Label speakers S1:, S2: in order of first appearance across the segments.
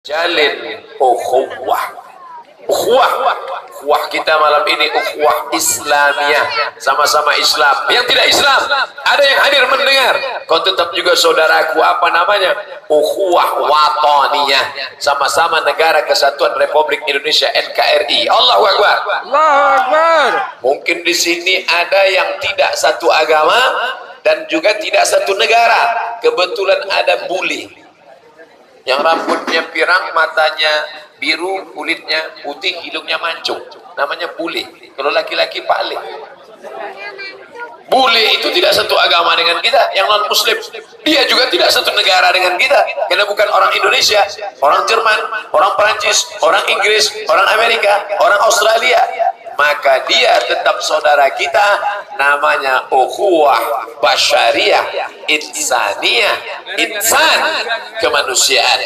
S1: jalin ukhuwah kita malam ini ukhuwah Islamiyah, sama-sama Islam. Yang tidak Islam ada yang hadir mendengar, kau tetap juga saudaraku. Apa namanya? Ukhuwah wataniyah, sama-sama Negara Kesatuan Republik Indonesia NKRI. Allahu Akbar.
S2: Allahu Akbar.
S1: Mungkin di sini ada yang tidak satu agama dan juga tidak satu negara. Kebetulan ada bule yang rambutnya pirang, matanya biru, kulitnya putih, hidungnya mancung. Namanya bule. Kalau laki-laki pale. Bule itu tidak satu agama dengan kita, yang non muslim. Dia juga tidak satu negara dengan kita, karena bukan orang Indonesia, orang Jerman, orang Perancis, orang Inggris, orang Amerika, orang Australia. Maka dia tetap saudara kita, namanya ukhuwah basyariyah, insaniyah, insan, kemanusiaan.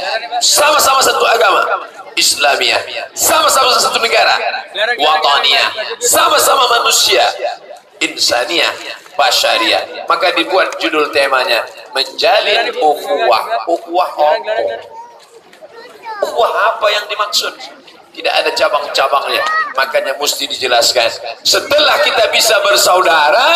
S1: Sama-sama satu agama Islamiyah, sama-sama satu negara wataniyah, sama-sama manusia insaniyah basyariyah. Maka dibuat judul temanya menjalin ukhuwah. Ukhuwah apa? Ukhuwah apa yang dimaksud? Tidak ada cabang-cabangnya, makanya mesti dijelaskan. Setelah kita bisa bersaudara,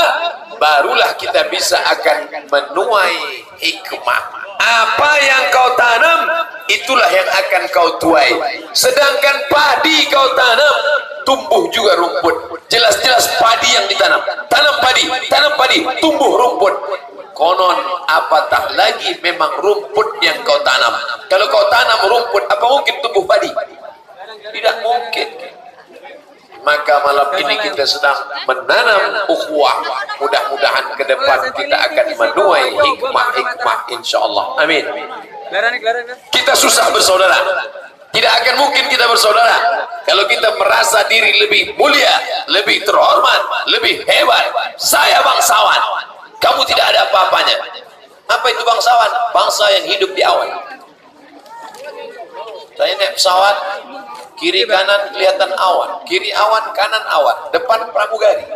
S1: barulah kita bisa akan menuai hikmah. Apa yang kau tanam, itulah yang akan kau tuai. Sedangkan padi kau tanam, tumbuh juga rumput. Jelas-jelas padi yang ditanam. Tanam padi, tumbuh rumput. Konon apatah lagi memang rumput yang kau tanam. Kalau kau tanam rumput, apa mungkin tumbuh padi? Tidak mungkin. Maka malam ini kita sedang menanam ukhuwah. Mudah-mudahan ke depan kita akan menuai hikmah-hikmah insyaallah. Amin. Kita susah bersaudara. Tidak akan mungkin kita bersaudara kalau kita merasa diri lebih mulia, lebih terhormat, lebih hebat. Saya bangsawan, kamu tidak ada apa-apanya. Apa itu bangsawan? Bangsa yang hidup di awan. Saya naik pesawat, kiri kanan kelihatan awan, kiri awan, kanan awan, depan pramugari.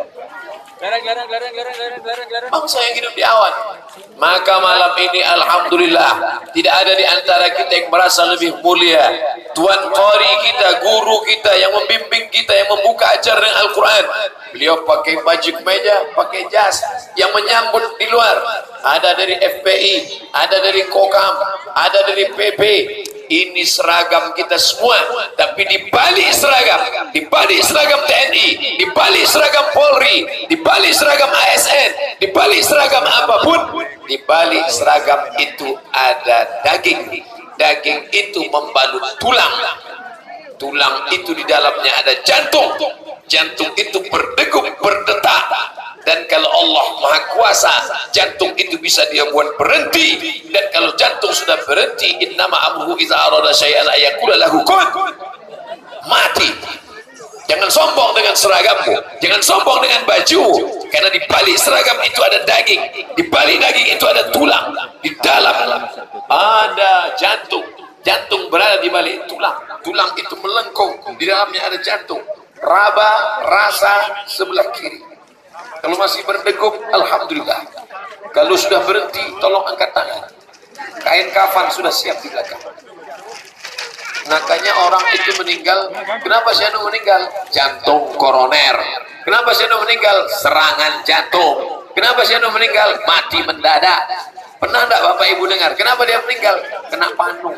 S1: Bangsa yang hidup di awan. Maka malam ini alhamdulillah tidak ada di antara kita yang merasa lebih mulia. Tuan Qari kita, guru kita yang membimbing kita, yang membuka acara dengan Al-Quran, beliau pakai baju kemeja, pakai jas. Yang menyambut di luar ada dari FPI, ada dari Kokam, ada dari PP. Ini seragam kita semua, tapi di balik seragam, di balik seragam TNI, di balik seragam Polri, di balik seragam ASN, di balik seragam apapun, di balik seragam itu ada daging. Daging itu membalut tulang. Tulang itu di dalamnya ada jantung. Jantung itu berdegup, berdetak. Dan kalau Allah Maha Kuasa, jantung itu bisa dia buat berhenti. Dan kalau jantung sudah berhenti, innama amruhu idza arada syai'an ayaqula lahu kun. Mati. Jangan sombong dengan seragammu, jangan sombong dengan bajumu, karena di balik seragam itu ada daging, di balik daging itu ada tulang, di dalam ada jantung. Jantung berada di balik tulang. Tulang itu melengkung, di dalamnya ada jantung. Raba, rasa sebelah kiri. Kalau masih berdegup, alhamdulillah. Kalau sudah berhenti, tolong angkat tangan. Kain kafan sudah siap di belakang. Makanya orang itu meninggal. Kenapa si anu meninggal? Jantung koroner. Kenapa si anu meninggal? Serangan jantung. Kenapa si anu meninggal? Mati mendadak. Pernah enggak Bapak Ibu dengar? Kenapa dia meninggal? Kena panu.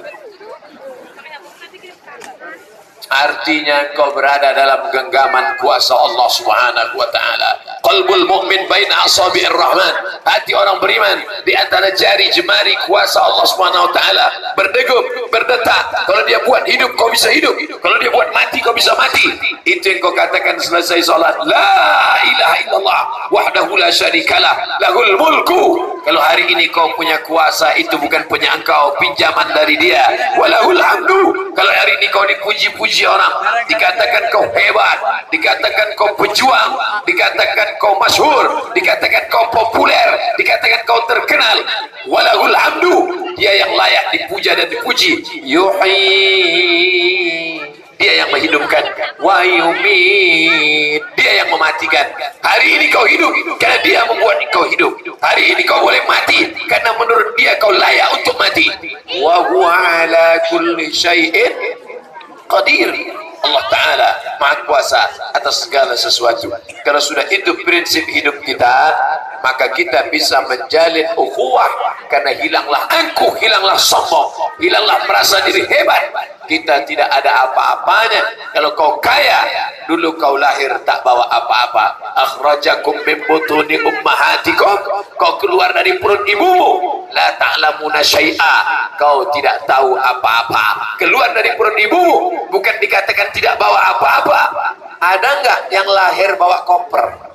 S1: Artinya kau berada dalam genggaman kuasa Allah Subhanahu wa taala. Qalbul mu'min baina asabi'ir rahman. Hati orang beriman di antara jari jemari kuasa Allah Subhanahu wa taala. Berdegup, berdetak. Kalau dia buat hidup kau bisa hidup. Kalau dia buat mati kau bisa mati. Itu yang kau katakan selesai salat. La ilaha illallah wahdahu la syarikalah lahul mulku. Kalau hari ini kau punya kuasa, itu bukan punya engkau, pinjaman dari dia. Walahul hamdu. Kalau hari ini kau dipuji-puji orang, dikatakan kau hebat, dikatakan kau pejuang, dikatakan kau masyhur, dikatakan kau populer, dikatakan kau terkenal. Walahul hamdu. Dia yang layak dipuja dan dipuji. Yuhi. Dia yang menghidupkan, wa yumit, dia yang mematikan. Hari ini kau hidup karena dia membuat kau hidup. Hari ini kau boleh mati karena menurut dia kau layak untuk mati. Wa huwa ala kulli syai'in qadir. Allah Ta'ala Maha Kuasa atas segala sesuatu. Kalau sudah itu prinsip hidup kita, maka kita bisa menjalin ukhuwah, karena hilanglah angkuh, hilanglah sombong, hilanglah merasa diri hebat. Kita tidak ada apa-apanya. Kalau kau kaya, dulu kau lahir tak bawa apa-apa. Akhrajakum min butuni ummahatikum, kau keluar dari perut ibumu, la ta'lamuna syai'a, kau tidak tahu apa-apa. Keluar dari perut ibumu bukan dikatakan tidak bawa apa-apa. Ada enggak yang lahir bawa koper?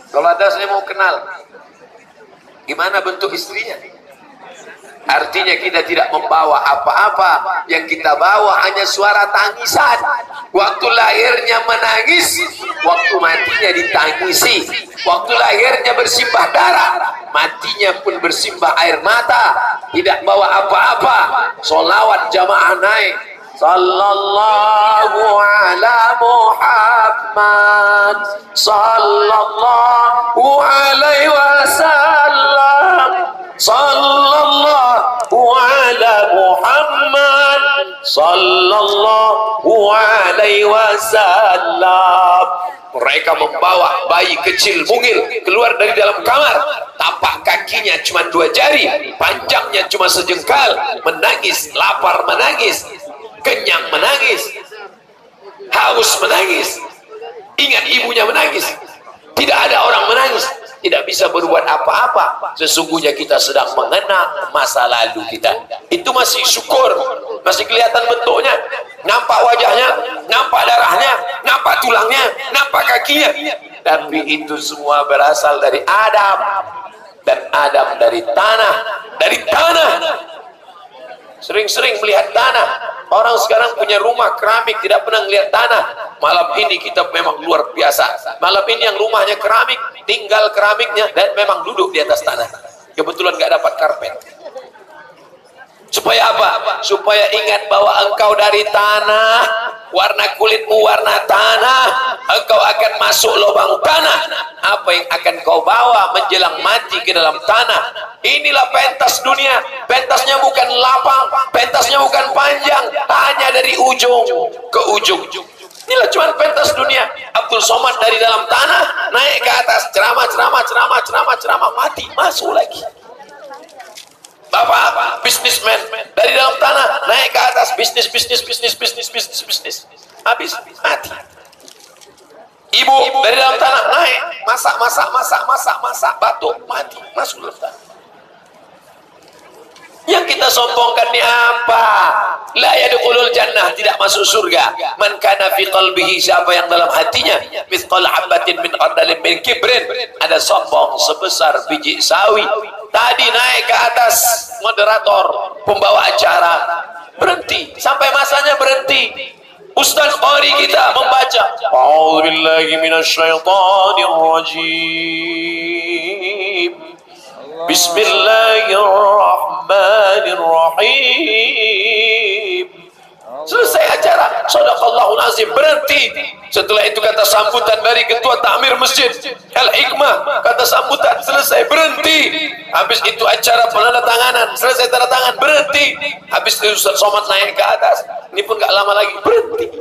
S1: Kalau ada, saya mau kenal gimana bentuk istrinya. Artinya kita tidak membawa apa-apa. Yang kita bawa hanya suara tangisan. Waktu lahirnya menangis, waktu matinya ditangisi. Waktu lahirnya bersimbah darah, matinya pun bersimbah air mata. Tidak bawa apa-apa. Sholawat jamaah naik, sallallahu ala Muhammad, sallallahu alaihi wasallam, sallallahu ala Muhammad, sallallahu alaihi wasallam. Mereka membawa bayi kecil mungil keluar dari dalam kamar, tapak kakinya cuma 2 jari, panjangnya cuma sejengkal, menangis, lapar menangis, kenyang menangis, haus menangis, ingat ibunya menangis. Tidak ada orang menangis, tidak bisa berbuat apa-apa. Sesungguhnya kita sedang mengenang masa lalu kita. Itu masih syukur, masih kelihatan bentuknya, nampak wajahnya, nampak darahnya, nampak tulangnya, nampak kakinya. Tapi itu semua berasal dari Adam, dan Adam dari tanah. Dari tanah. Sering-sering melihat tanah. Orang sekarang punya rumah keramik, tidak pernah melihat tanah. Malam ini kita memang luar biasa. Malam ini yang rumahnya keramik, tinggal keramiknya, dan memang duduk di atas tanah. Kebetulan nggak dapat karpet. Supaya apa? Supaya ingat bahwa engkau dari tanah, warna kulitmu warna tanah, engkau akan masuk lubang tanah. Apa yang akan kau bawa menjelang mati ke dalam tanah? Inilah pentas dunia. Pentasnya bukan lapang, pentasnya bukan panjang, hanya dari ujung ke ujung. Inilah cuma pentas dunia. Abdul Somad dari dalam tanah naik ke atas, ceramah, mati, masuk lagi. Bapak bisnismen dari dalam tanah naik ke atas, bisnis, habis mati. Ibu dari dalam tanah naik, masak, batuk, mati, masuk dalam tanah. Yang kita sombongkan ini apa? La yadkhulul jannah, tidak masuk surga. Man kana fi qalbihi, siapa yang dalam hatinya mithqal habatin min khardalin min kibrin, ada sombong sebesar biji sawi. Tadi naik ke atas, moderator, pembawa acara berhenti, sampai masanya berhenti. Ustaz qari kita membaca, a'udzubillahi minasyaitonir rajim, bismillahirrahmanirrahim. Selesai acara, shadaqallahul azim, berhenti. Setelah itu kata sambutan dari ketua takmir masjid Al-Hikmah, kata sambutan, selesai, berhenti. Habis itu acara penandatanganan, selesai tanda tangan, berhenti. Habis itu Ustaz Somad naik ke atas, ini pun gak lama lagi, berhenti.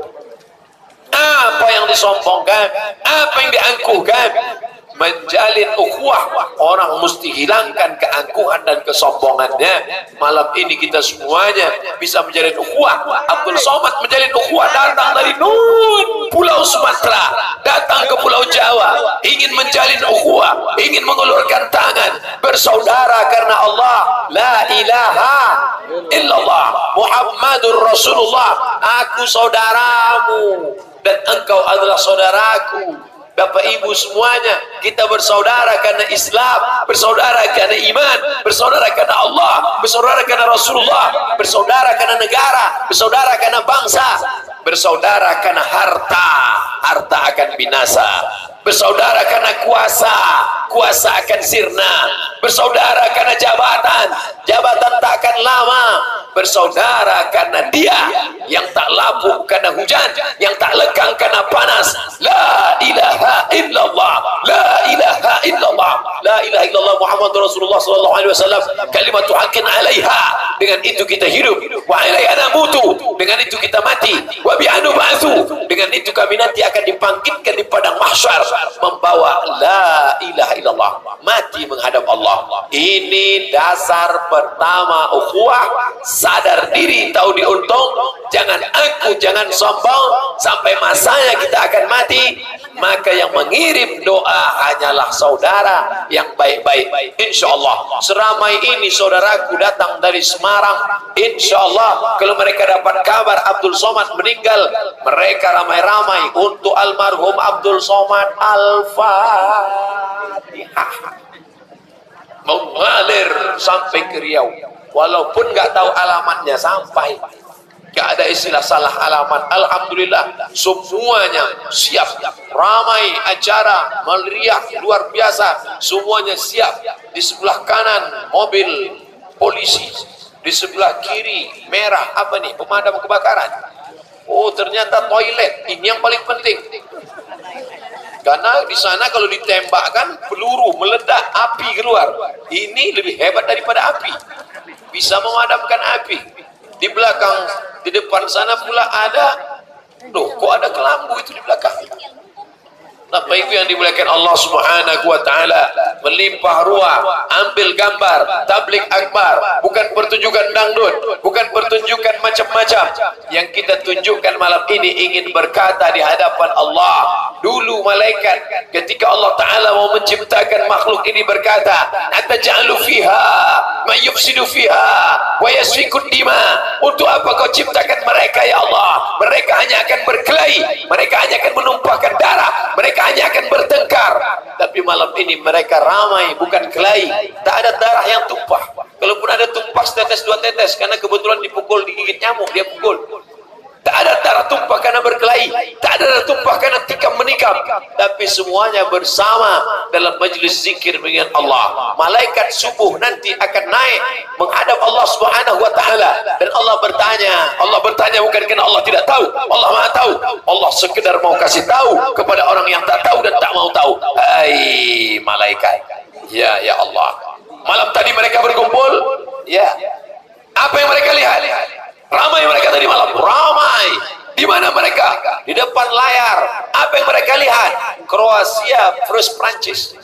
S1: Apa yang disombongkan? Apa yang diangkuhkan? Menjalin ukhuwah, orang mesti hilangkan keangkuhan dan kesombongannya. Malam ini kita semuanya bisa menjalin ukhuwah. Abdul Somad menjalin ukhuwah, datang dari Pulau Sumatera, datang ke Pulau Jawa, ingin menjalin ukhuwah, ingin mengulurkan tangan, bersaudara karena Allah. La ilaha illallah Muhammadur Rasulullah. Aku saudaramu dan engkau adalah saudaraku. Bapak Ibu semuanya, kita bersaudara karena Islam, bersaudara karena iman, bersaudara karena Allah, bersaudara karena Rasulullah, bersaudara karena negara, bersaudara karena bangsa, bersaudara karena harta, harta akan binasa, bersaudara karena kuasa, kuasa akan sirna, bersaudara karena jabatan, jabatan tak akan lama, bersaudara karena dia yang tak labuh karena hujan, yang tak lekang karena panas. La ilaha illallah, la ilaha illallah, la ilaha illallah Muhammadur Rasulullah sallallahu alaihi wasallam, kalimatu haqqin 'alaiha. Dengan itu kita hidup, wa 'alaiha namutu. Dengan itu kita mati, wa bi'anu ba'tsu. Dengan itu kami nanti akan dibangkitkan di padang mahsyar membawa la ilaha illallah, mati menghadap Allah. Ini dasar pertama ukhuwah. Sadar diri, tahu diuntung, jangan aku, jangan sombong. Sampai masanya kita akan mati, maka yang mengirim doa hanyalah saudara yang baik-baik. Insyaallah seramai ini saudaraku datang dari Semarang, insyaallah kalau mereka dapat kabar Abdul Somad meninggal, mereka ramai-ramai untuk almarhum Abdul Somad. Al-Fatihah mengalir sampai ke Riau, walaupun nggak tahu alamatnya, sampai nggak ada istilah salah alamat. Alhamdulillah semuanya siap, ramai acara, meriah luar biasa, semuanya siap. Di sebelah kanan mobil polisi, di sebelah kiri merah apa nih, pemadam kebakaran. Oh ternyata toilet, ini yang paling penting. Karena di sana kalau ditembakkan peluru meledak, api keluar. Ini lebih hebat daripada api, bisa memadamkan api. Di belakang, di depan sana pula ada, loh kok ada kelambu itu di belakang. Bapak Ibu yang dimuliakan Allah Subhanahu wa taala, melimpah ruah, ambil gambar tabligh akbar, bukan pertunjukan dangdut, bukan pertunjukan macam-macam. Yang kita tunjukkan malam ini ingin berkata di hadapan Allah. Dulu malaikat ketika Allah taala mau menciptakan makhluk ini berkata, "Ataj'alu fiha may yufsidu fiha wa yasfiku dima." Untuk apa kau ciptakan mereka ya Allah? Mereka hanya akan berkelahi, mereka hanya akan menumpahkan darah, mereka hanya akan bertengkar. Tapi malam ini mereka ramai, bukan kelahi, tak ada darah yang tumpah. Kalaupun ada tumpah setetes dua tetes karena kebetulan dipukul, digigit nyamuk, dia pukul. Tak ada darah tumpah karena berkelahi, tak ada darah tumpah karena tikam menikam, tapi semuanya bersama dalam majlis zikir mengingat Allah. Malaikat subuh nanti akan naik menghadap Allah Subhanahu wa taala, dan Allah bertanya bukan karena Allah tidak tahu, Allah Maha tahu. Allah sekedar mau kasih tahu kepada orang yang tak tahu dan tak mau tahu. Hai malaikat, ya Allah, malam tadi mereka berkumpul, ya. Apa yang mereka lihat? Ramai mereka tadi malam, ramai. Di mana mereka? Di depan layar. Apa yang mereka lihat? Kroasia versus Prancis.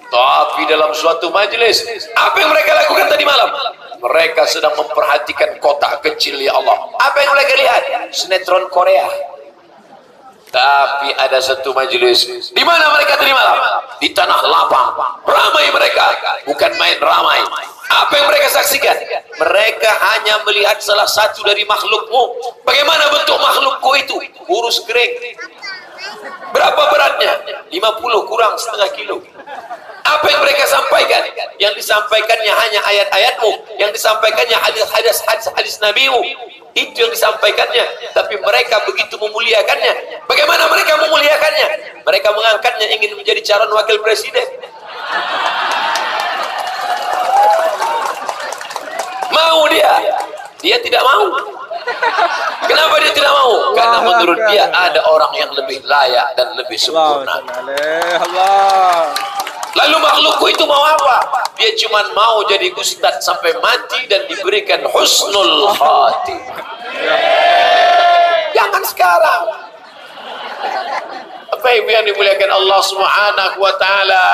S1: Tapi dalam suatu majelis, apa yang mereka lakukan tadi malam? Mereka sedang memperhatikan kotak kecil ya Allah. Apa yang mereka lihat? Sinetron Korea. Tapi ada satu majelis, di mana mereka tadi malam? Di tanah lapang. Ramai mereka, bukan main ramai. Apa yang mereka saksikan? Mereka hanya melihat salah satu dari makhlukmu. Bagaimana bentuk makhlukku itu? Kurus kering. Berapa beratnya? 50 kurang setengah kilo. Apa yang mereka sampaikan? Yang disampaikannya hanya ayat-ayatmu, yang disampaikannya hadis nabimu. Itu yang disampaikannya. Tapi mereka begitu memuliakannya. Bagaimana mereka memuliakannya? Mereka mengangkatnya ingin menjadi calon wakil presiden. Mau dia tidak mau. Kenapa dia tidak mau? Karena menurut dia ada orang yang lebih layak dan lebih sempurna. Lalu makhlukku itu mau apa? Dia cuma mau jadi ustadz sampai mati dan diberikan husnul khatimah. Jangan sekarang. Apa yang dimuliakan Allah Subhanahu wa taala.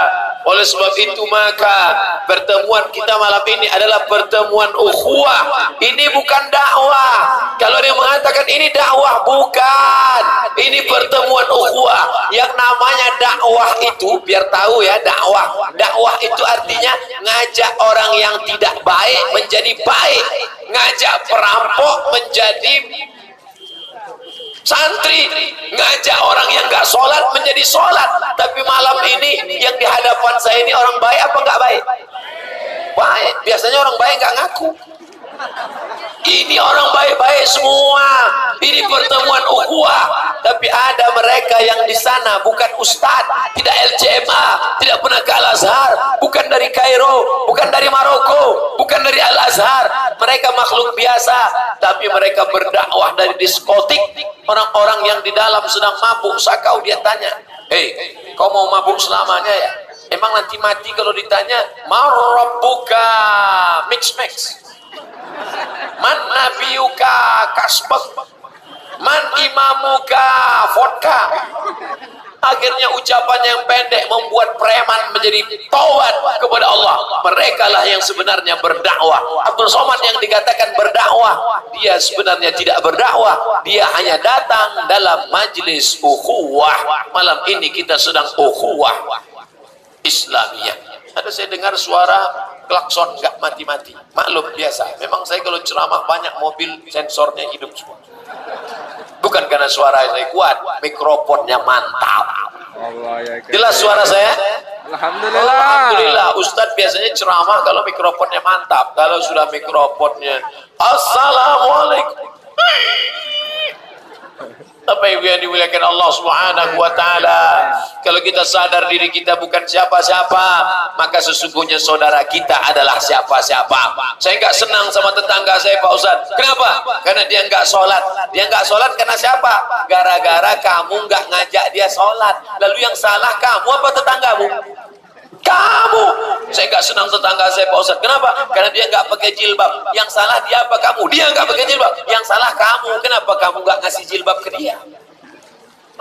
S1: Oleh sebab itu maka pertemuan kita malam ini adalah pertemuan ukhuwah. Ini bukan dakwah. Kalau dia mengatakan ini dakwah, bukan. Ini pertemuan ukhuwah. Yang namanya dakwah itu, biar tahu ya, dakwah. Dakwah itu artinya ngajak orang yang tidak baik menjadi baik, ngajak perampok menjadi santri, ngajak orang yang nggak sholat menjadi sholat. Tapi malam ini yang di hadapan saya ini orang baik apa nggak baik? Baik. Biasanya orang baik nggak ngaku. Ini orang baik-baik semua. Ini pertemuan ukhuwah. Tapi ada mereka yang di sana bukan ustadz, tidak LCMA, tidak pernah ke Al-Azhar, bukan dari Kairo, bukan dari Maroko, bukan dari Al-Azhar. Mereka makhluk biasa, tapi mereka berdakwah dari diskotik. Orang-orang yang di dalam sedang mabuk sakau, dia tanya, "Hei, kau mau mabuk selamanya ya? Emang nanti mati kalau ditanya, marabbuka mix-mix, man nabiyuka kasbek, man imamuka vodka." Akhirnya ucapan yang pendek membuat preman menjadi taubat kepada Allah. Mereka lah yang sebenarnya berdakwah. Abdul Somad yang dikatakan berdakwah, dia sebenarnya tidak berdakwah. Dia hanya datang dalam majlis ukhuwah. Malam ini kita sedang ukhuwah Islamiyah. Ada saya dengar suara klakson nggak mati-mati. Maklum biasa. Memang saya kalau ceramah banyak mobil sensornya hidup semua. Bukan karena suara saya kuat, mikrofonnya mantap. Jelas suara saya?
S2: Alhamdulillah.
S1: Alhamdulillah. Ustadz biasanya ceramah kalau mikrofonnya mantap. Kalau sudah mikrofonnya Assalamualaikum. Apa ibu yang dimuliakan Allah Subhanahu wa ta'ala, kalau kita sadar diri kita bukan siapa-siapa, maka sesungguhnya saudara kita adalah siapa-siapa. Saya nggak senang sama tetangga saya, Pak Ustadz. Kenapa? Karena dia nggak sholat. Dia nggak sholat karena siapa? Gara-gara kamu nggak ngajak dia sholat. Lalu yang salah kamu apa tetanggamu? Kamu. Saya nggak senang tetangga saya, Pak Ustadz. Kenapa? Karena dia nggak pakai jilbab. Yang salah dia apa kamu? Dia nggak pakai jilbab. Yang salah kamu. Kenapa kamu nggak ngasih jilbab ke dia?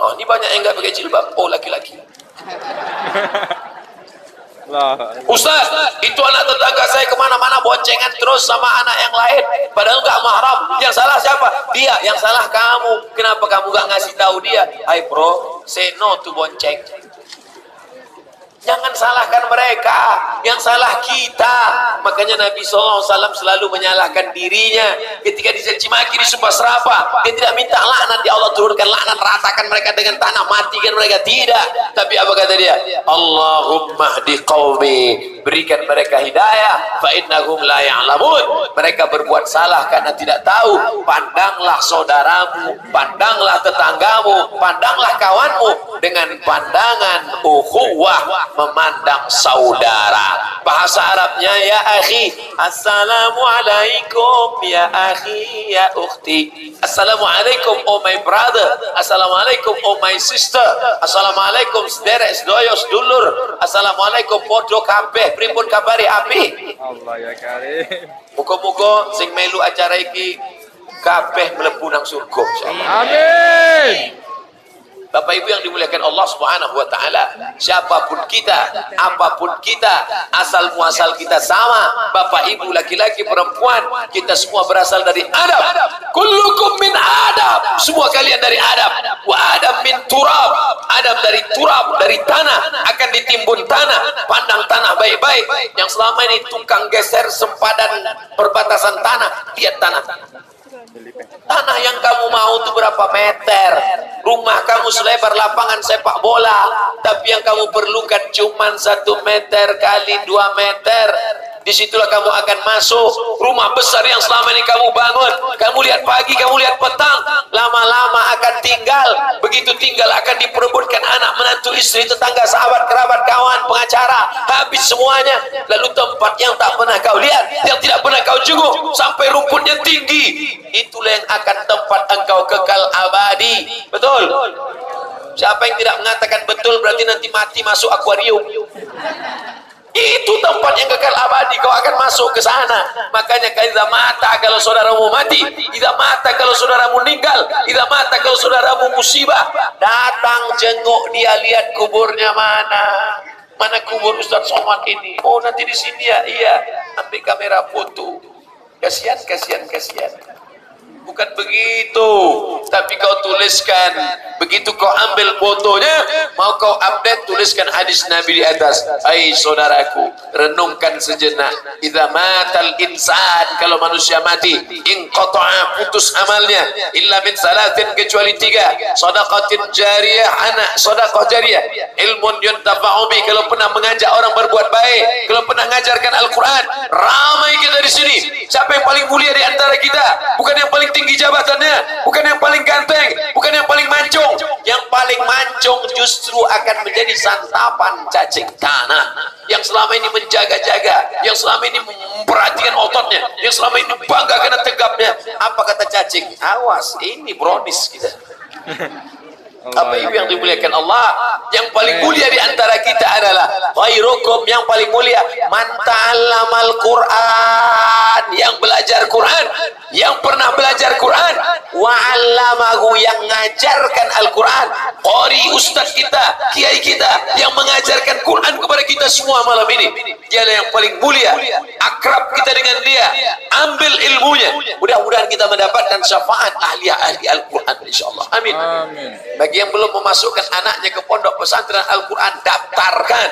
S1: Oh, ini banyak yang nggak pakai jilbab. Oh, laki-laki. Ustadz, itu anak tetangga saya kemana-mana boncengan terus sama anak yang lain, padahal nggak mahram. Yang salah siapa? Dia. Yang salah kamu. Kenapa kamu nggak ngasih tahu dia? Hai bro, say no to bonceng. Jangan salahkan mereka, yang salah kita. Makanya Nabi SAW selalu menyalahkan dirinya ketika dicaci maki, disumpah serapah. Dia tidak minta laknat, ya Allah turunkan laknat, ratakan mereka dengan tanah, matikan mereka. Tidak. Tapi apa kata dia? Allahumma hdi qaumi, berikan mereka hidayah, fa innahum la ya'lamun. Mereka berbuat salah karena tidak tahu. Pandanglah saudaramu, pandanglah tetanggamu, pandanglah kawanmu dengan pandangan ukhuwah, memandang saudara. Bahasa Arabnya ya akhi, assalamualaikum ya akhi ya ukhti. Assalamualaikum oh my brother, assalamualaikum oh my sister, assalamualaikum sederek sedoyo sedulur, assalamualaikum podo kabeh pripun kabari api.
S2: Allah ya karim.
S1: Muga-muga sing melu acara iki kabeh mlebu nang surga insyaallah.
S2: Amin.
S1: Bapak Ibu yang dimuliakan Allah Subhanahu wa ta'ala, siapapun kita, apapun kita, asal muasal kita sama. Bapak Ibu, laki-laki, perempuan, kita semua berasal dari Adam. Kullukum min Adam, semua kalian dari Adam. Wa Adam min turab, Adam dari turab, dari tanah, akan ditimbun tanah. Pandang tanah baik-baik. Yang selama ini tukang geser sempadan perbatasan tanah, lihat tanah. Tanah yang kamu mau itu berapa meter? Rumah kamu selebar lapangan sepak bola, tapi yang kamu perlukan cuma 1 meter kali 2 meter. Disitulah kamu akan masuk. Rumah besar yang selama ini kamu bangun, kamu lihat pagi, kamu lihat petang, lama-lama akan tinggal. Begitu tinggal akan diperebutkan anak, menantu, istri, tetangga, sahabat, kerabat, kawan, pengacara. Habis semuanya. Lalu tempat yang tak pernah kau lihat, yang tidak pernah kau jenguk, sampai rumputnya tinggi, itulah yang akan tempat engkau kekal abadi. Betul? Siapa yang tidak mengatakan betul berarti nanti mati masuk akuarium. Itu tempat yang kekal abadi, kau akan masuk ke sana. Makanya idza mata, kalau saudaramu mati, idza mata, kalau saudaramu meninggal, idza mata, kalau saudaramu musibah, datang jenguk dia, lihat kuburnya mana. Mana kubur Ustaz Somad ini? Oh, nanti di sini ya. Iya, ambil kamera foto. Kasihan. Bukan begitu, tapi kau tuliskan Begitu kau ambil fotonya, mau kau update, tuliskan hadis Nabi di atas. Hai saudaraku, renungkan sejenak. Idza matal insan, kalau manusia mati, inqata'a, putus amalnya, illa min salatin, kecuali 3. Shadaqatin jariyah, anak sedekah jariyah, ilmun yuntafa'u bi, kalau pernah mengajak orang berbuat baik, kalau pernah mengajarkan Al-Quran. Ramai kita di sini. Siapa yang paling mulia di antara kita? Bukan yang paling tinggi jabatannya, bukan yang paling ganteng, bukan yang paling mancung. Yang paling mancung justru akan menjadi santapan cacing tanah. Yang selama ini menjaga-jaga, yang selama ini memperhatikan ototnya, yang selama ini bangga karena tegapnya. Apa kata cacing? Awas, ini brownies kita. Apa itu yang dimuliakan Allah? Yang paling mulia di antara kita adalah khairukum, yang paling mulia man ta'allamal Quran, yang belajar Quran, yang pernah belajar Quran, wa 'allamahu, yang mengajarkan Al-Quran. Qari, ustaz kita, kiai kita yang mengajarkan Quran kepada kita semua malam ini, dialah yang paling mulia. Akrab kita dengan dia, ambil ilmunya. Mudah-mudahan kita mendapatkan syafaat ahli Al-Quran insyaallah. Amin.
S2: Amin.
S1: Bagi yang belum memasukkan anaknya ke pondok pesantren Al-Quran, daftarkan,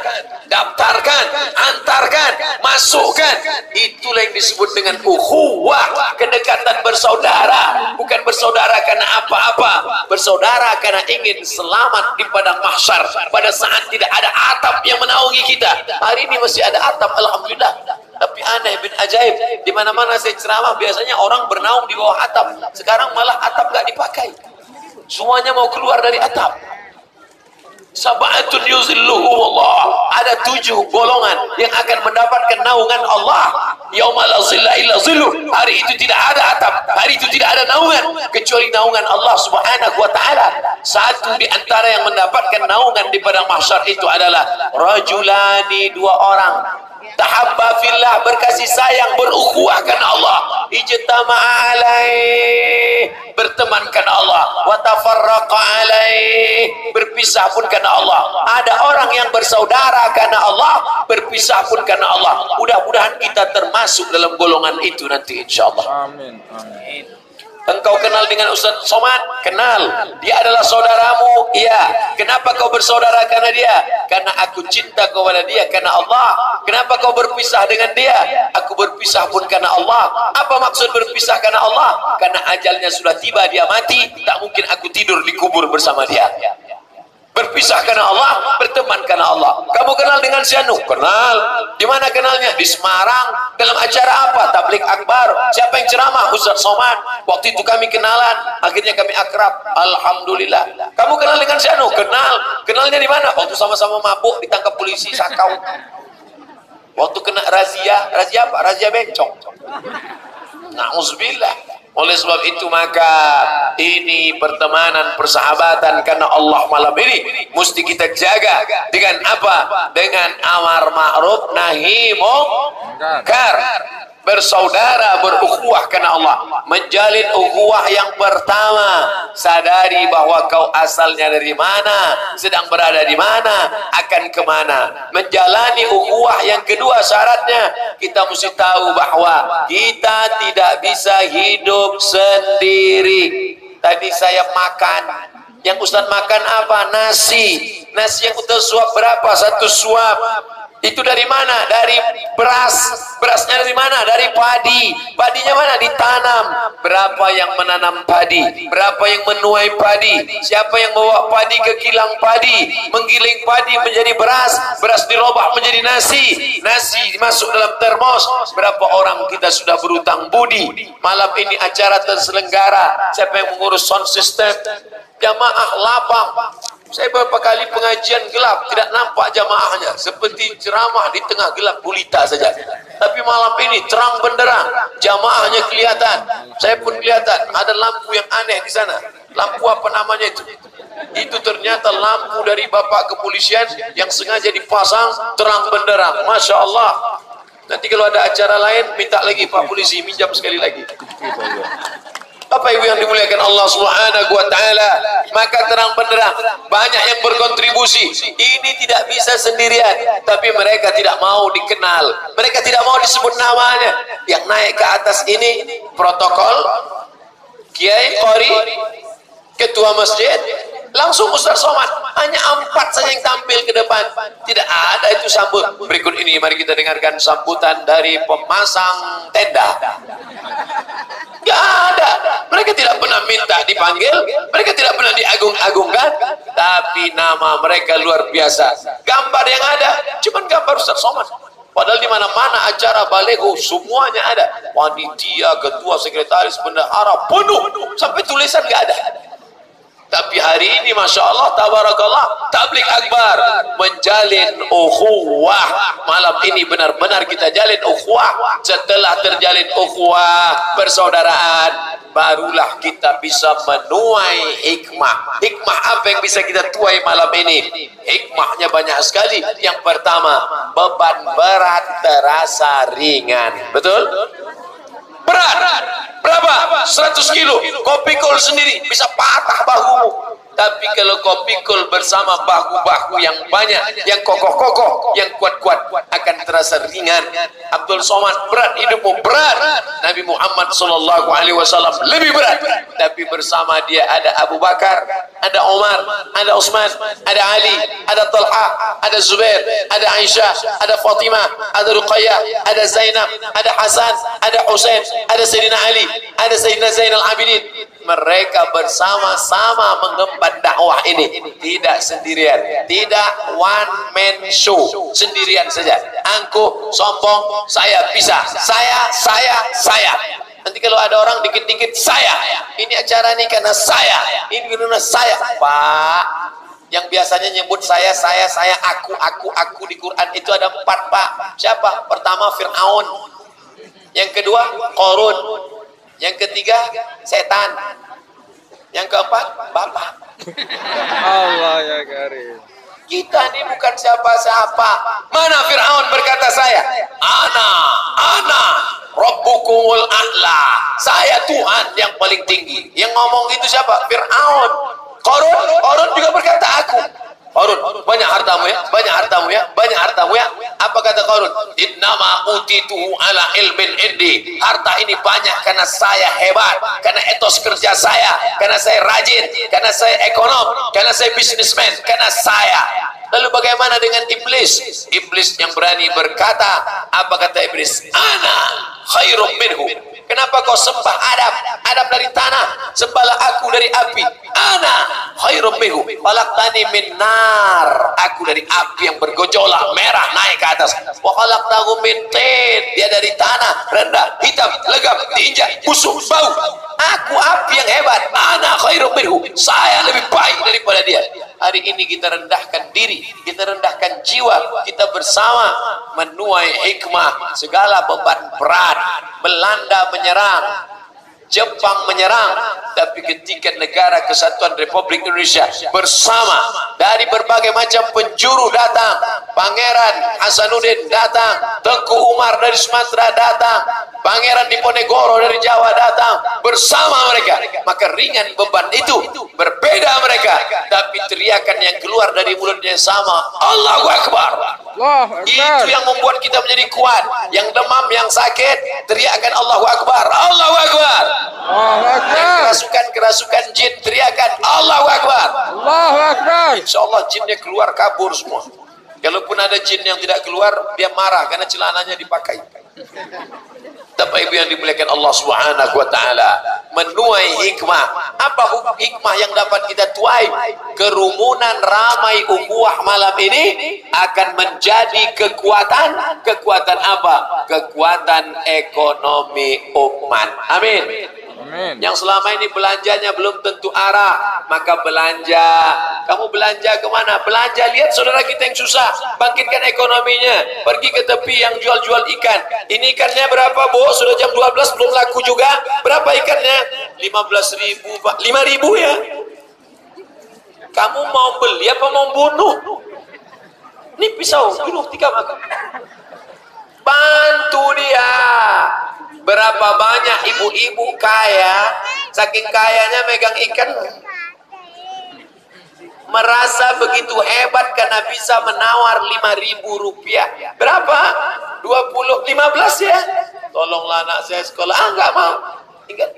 S1: antarkan, masukkan. Itulah yang disebut dengan ukhuwah, kedekatan bersaudara. Bukan bersaudara karena apa-apa, bersaudara karena ingin selamat di padang mahsyar pada saat tidak ada atap yang menaungi kita. Hari ini masih ada atap, alhamdulillah. Tapi aneh bin ajaib, di mana-mana saya ceramah biasanya orang bernaung di bawah atap. Sekarang malah atap nggak dipakai. Semuanya mau keluar dari atap. Sab'atun yuzilluhumullah, ada 7 golongan yang akan mendapatkan naungan Allah. Yauma la zilla illa zilluh, hari itu tidak ada atap, hari itu tidak ada naungan kecuali naungan Allah Subhanahu wa taala. Satu di antara yang mendapatkan naungan di padang mahsyar itu adalah rajulani, 2 orang, tahabba fillah, berkasih sayang, berukhuwah karena Allah, ijtama'a alaih, berteman karena Allah, wa tafarraqa alaih, berpisah pun karena Allah. Ada orang yang bersaudara karena Allah, berpisah pun karena Allah. Mudah-mudahan kita termasuk dalam golongan itu nanti insyaallah.
S2: Amin. Amin.
S1: Engkau kenal dengan Ustaz Somad? Kenal. Dia adalah saudaramu? Iya. Kenapa kau bersaudara karena dia? Karena aku cinta kepada dia karena Allah. Kenapa kau berpisah dengan dia? Aku berpisah pun karena Allah. Apa maksud berpisah karena Allah? Karena ajalnya sudah tiba, dia mati, tak mungkin aku tidur di kubur bersama dia. Berpisah karena Allah, berteman karena Allah. Kamu kenal dengan si Anu? Kenal. Di mana kenalnya? Di Semarang. Dalam acara apa? Tablik akbar. Siapa yang ceramah? Ustaz Somad. Waktu itu kami kenalan, akhirnya kami akrab. Alhamdulillah. Kamu kenal dengan si Anu? Kenal. Kenalnya di mana? Waktu sama-sama mabuk ditangkap polisi Sakau. Waktu kena razia apa? Razia bencong. Na'udzubillah. Oleh sebab itu maka ini pertemanan, persahabatan karena Allah malam ini mesti kita jaga dengan apa? Dengan amar ma'ruf nahi munkar. Bersaudara, berukhuwah karena Allah. Menjalin ukhuwah yang pertama, sadari bahwa kau asalnya dari mana, sedang berada di mana, akan kemana. Menjalani ukhuwah yang kedua, syaratnya kita mesti tahu bahwa kita tidak bisa hidup sendiri. Tadi saya makan, yang Ustaz makan apa? Nasi. Nasi yang Ustaz suap berapa? 1 suap. Itu dari mana? Dari beras. Berasnya dari mana? Dari padi. Padinya mana? Ditanam. Berapa yang menanam padi? Berapa yang menuai padi? Siapa yang bawa padi ke kilang padi? Menggiling padi menjadi beras. Beras dirobak menjadi nasi. Nasi masuk dalam termos. Berapa orang kita sudah berutang budi? Malam ini acara terselenggara. Siapa yang mengurus sound system? Jamaah lapang. Saya beberapa kali pengajian gelap, tidak nampak jamaahnya, seperti ceramah di tengah gelap gulita saja. Tapi malam ini terang benderang, jamaahnya kelihatan. Saya pun kelihatan ada lampu yang aneh di sana. Lampu apa namanya itu? Itu ternyata lampu dari bapak kepolisian yang sengaja dipasang terang benderang. Masya Allah. Nanti kalau ada acara lain, minta lagi Pak Polisi, minjam sekali lagi. Apa ibu yang dimuliakan Allah Subhanahu wa taala? Maka terang benderang, banyak yang berkontribusi. Ini tidak bisa sendirian, tapi mereka tidak mau dikenal. Mereka tidak mau disebut namanya. Yang naik ke atas ini protokol, kiai, qori, ketua masjid, Langsung Ustaz Somad, hanya 4 saja yang tampil ke depan. Tidak ada itu sambut. Berikut ini mari kita dengarkan sambutan dari pemasang tenda. Gak ada. Mereka tidak pernah minta dipanggil, mereka tidak pernah diagung-agungkan, tapi nama mereka luar biasa. Gambar yang ada cuman gambar Ustaz Somad. Padahal di mana-mana acara balego semuanya ada. Panitia, ketua, sekretaris, bendahara penuh, sampai tulisan gak ada. Tapi hari ini Masya Allah tabarakallah, tabligh akbar menjalin ukhuwah. Malam ini benar-benar kita jalin ukhuwah. Setelah terjalin ukhuwah persaudaraan, barulah kita bisa menuai hikmah. Hikmah apa yang bisa kita tuai malam ini? Hikmahnya banyak sekali. Yang pertama, beban berat terasa ringan. Betul? Berat berapa? 100 kilo. Kau pikul sendiri bisa patah bahumu. Tapi kalau kau pikul bersama bahu-bahu yang banyak, yang kokoh-kokoh, yang kuat-kuat, akan terasa ringan. Abdul Somad, berat hidupmu, berat. Nabi Muhammad SAW lebih berat. Tapi bersama dia ada Abu Bakar, ada Umar, ada Utsman, ada Ali, ada Talha, ada Zubair, ada Aisyah, ada Fatimah, ada Ruqayyah, ada Zainab, ada Hasan, ada Husain, ada Sayyidina Ali, ada Sayyidina Zainal Abidin. Mereka bersama-sama mengemban dakwah ini, tidak sendirian, tidak one man show, sendirian saja. Angkuh, sombong, saya bisa, saya. Nanti kalau ada orang dikit-dikit saya, ini acara ini karena saya, ini karena saya. Pak, yang biasanya nyebut saya, aku di Quran itu ada 4, Pak. Siapa? Pertama Fir'aun, yang kedua Qarun, yang ketiga setan, yang keempat Bapak.
S2: Allah ya karim.
S1: Kita ini bukan siapa-siapa. Mana Fir'aun berkata saya? Ana Rabbukumul A'la. Saya Tuhan yang paling tinggi. Yang ngomong itu siapa? Fir'aun. Qarun juga berkata aku. Qarun, banyak hartamu ya, banyak hartamu ya. Apa kata Qarun? Innama utituhu ala ilmin indi. Harta ini banyak karena saya hebat, karena etos kerja saya, karena saya rajin, karena saya ekonom, karena saya bisnismen, karena saya. Lalu bagaimana dengan iblis? Iblis yang berani berkata, apa kata iblis? Ana khairum minhu. Kenapa kau sembah Adam dari tanah, sembahlah aku dari api. Ana khairum minhu khalaqtani min nar. Aku dari api yang bergejolak merah naik ke atas. Wa khalaqtahu min tin. Dia dari tanah rendah, hitam, legam, diinjak, busuk, bau. Aku api yang hebat. Ana khairum minhu. Saya lebih baik daripada dia. Hari ini kita rendahkan diri, kita rendahkan jiwa, kita bersama menuai hikmah. Segala beban berat, Belanda menyerang, Jepang menyerang, tapi ketika negara kesatuan Republik Indonesia bersama dari berbagai macam penjuru datang, Pangeran Hasanuddin datang, Tengku Umar dari Sumatera datang, Pangeran Diponegoro dari Jawa datang, bersama mereka, maka ringan beban itu. Berbeda mereka, tapi teriakan yang keluar dari mulutnya sama, Allahu Akbar. Itu yang membuat kita menjadi kuat. Yang demam, yang sakit, teriakan Allahu Akbar, Allahu Akbar. Kerasukan jin, teriakan Allahu Akbar, Allahu Akbar. Insyaallah jinnya keluar, kabur semua. Kalaupun ada jin yang tidak keluar, dia marah karena celananya dipakai. Bapak Ibu yang dimuliakan Allah Subhanahu wa taala, menuai hikmah. Apa hikmah yang dapat kita tuai? Kerumunan ramai ukhuwah malam ini akan menjadi kekuatan. Kekuatan apa? Kekuatan ekonomi umat. Amin. Amin. Yang selama ini belanjanya belum tentu arah, maka belanja. Kamu belanja kemana? Belanja, lihat saudara kita yang susah, bangkitkan ekonominya. Pergi ke tepi yang jual-jual ikan. Ini ikannya berapa, Bos? Sudah jam 12 belum laku juga. Berapa ikannya? 15.000, Pak. 5.000 ya? Kamu mau beli apa mau bunuh? Ini pisau, bunuh 3 makan. Bantu dia. Berapa banyak ibu-ibu kaya, saking kayanya megang ikan, merasa begitu hebat karena bisa menawar 5.000 rupiah. Berapa? 20, 15 ya? Tolonglah anak saya sekolah. Enggak mau.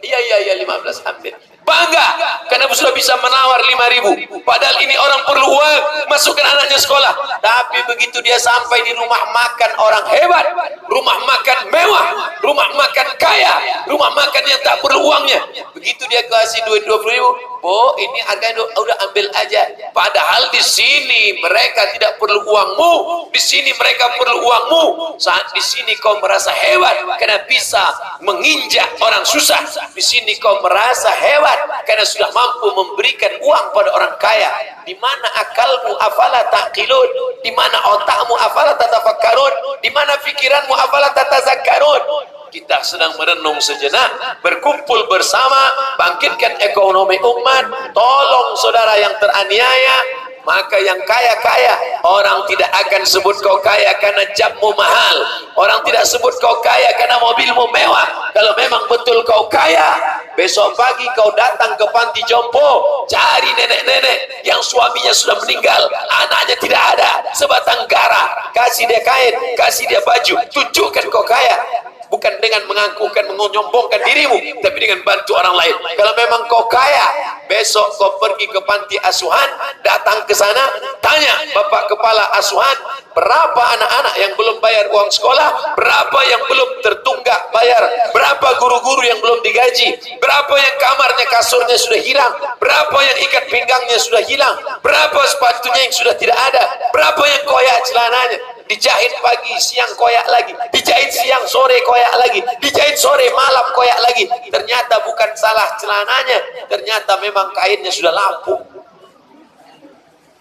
S1: Iya 15 ambil. Bangga karena sudah bisa menawar 5.000. Padahal ini orang perlu uang, masukkan anaknya sekolah. Tapi begitu dia sampai di rumah makan orang hebat, rumah makan mewah, rumah makan kaya, rumah makan yang tak perlu uangnya, begitu dia kasih duit 20.000, oh ini harganya udah ambil aja. Padahal di sini mereka tidak perlu uangmu, di sini mereka perlu uangmu. Saat di sini kau merasa hebat karena bisa menginjak orang susah, di sini kau merasa hebat karena sudah mampu memberikan uang pada orang kaya. Di mana akalmu, afala taqilun? Di mana otakmu, afala tatafakkarun? Di mana pikiranmu, afala tatazakkarun? Kita sedang merenung sejenak, berkumpul bersama, bangkitkan ekonomi umat, tolong saudara yang teraniaya. Maka yang kaya-kaya, orang tidak akan sebut kau kaya karena jammu mahal, orang tidak sebut kau kaya karena mobilmu mewah. Kalau memang betul kau kaya, besok pagi kau datang ke panti jompo, cari nenek-nenek yang suaminya sudah meninggal, anaknya tidak ada, sebatang kara, kasih dia kain, kasih dia baju, tunjukkan kau kaya. Bukan dengan mengakukan, menyombongkan dirimu, tapi dengan bantu orang lain. Kalau memang kau kaya, besok kau pergi ke panti asuhan, datang ke sana, tanya bapak kepala asuhan, berapa anak-anak yang belum bayar uang sekolah, berapa yang belum tertunggak bayar, berapa guru-guru yang belum digaji, berapa yang kamarnya kasurnya sudah hilang, berapa yang ikat pinggangnya sudah hilang, berapa sepatunya yang sudah tidak ada, berapa yang koyak celananya, dijahit pagi siang koyak lagi, dijahit siang sore koyak lagi, dijahit sore malam koyak lagi. Ternyata bukan salah celananya, ternyata memang kainnya sudah lapuk.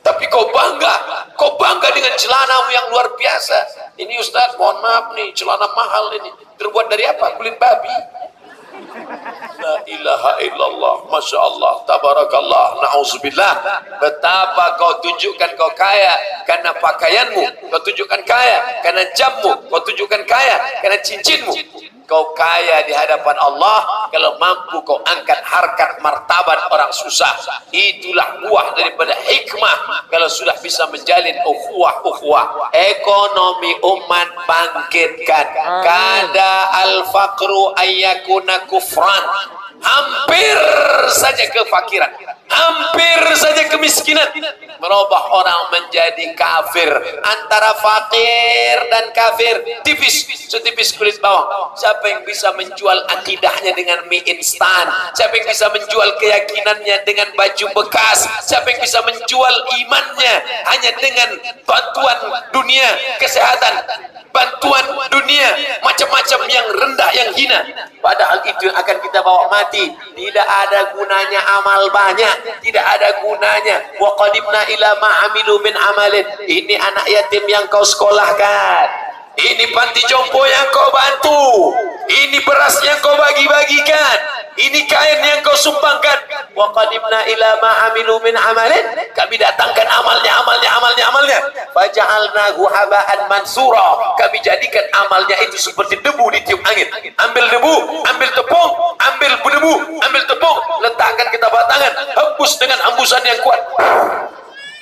S1: Tapi kau bangga dengan celanamu yang luar biasa. Ini Ustaz, mohon maaf nih, celana mahal ini terbuat dari apa? Kulit babi. La ilaha illallah, masya Allah, tabarakallah, na'udzubillah. Betapa kau tunjukkan kau kaya karena pakaianmu, kau tunjukkan kaya karena jammu, kau tunjukkan kaya karena cincinmu. Kau kaya di hadapan Allah kalau mampu kau angkat harkat martabat orang susah. Itulah buah daripada hikmah kalau sudah bisa menjalin ukhuwah. Ekonomi umat bangkitkan. Kada al-faqru ayyakuna kufran. Hampir saja kefakiran, hampir saja kemiskinan merubah orang menjadi kafir. Antara fakir dan kafir tipis, setipis kulit bawang. Siapa yang bisa menjual akidahnya dengan mie instan? Siapa yang bisa menjual keyakinannya dengan baju bekas? Siapa yang bisa menjual imannya hanya dengan bantuan dunia, kesehatan, bantuan dunia, macam-macam yang rendah, yang hina? Padahal itu yang akan kita bawa mati. Tidak ada gunanya amal banyak, tidak ada gunanya. Wa qadimna ila ma amilu min amalin. Ini anak yatim yang kau sekolahkan, ini panti jompo yang kau bantu, ini beras yang kau bagi-bagikan, ini kain yang kau sumbangkan. Wa qadimna ila ma amilu min amalin. Kami datangkan amalnya. Faja'alnahu haba'an mansura. Kami jadikan amalnya itu seperti debu ditiup angin. Ambil debu, ambil tepung, ambil debu, ambil tepung, letakkan ke tapak tangan, hembus dengan hembusan yang kuat.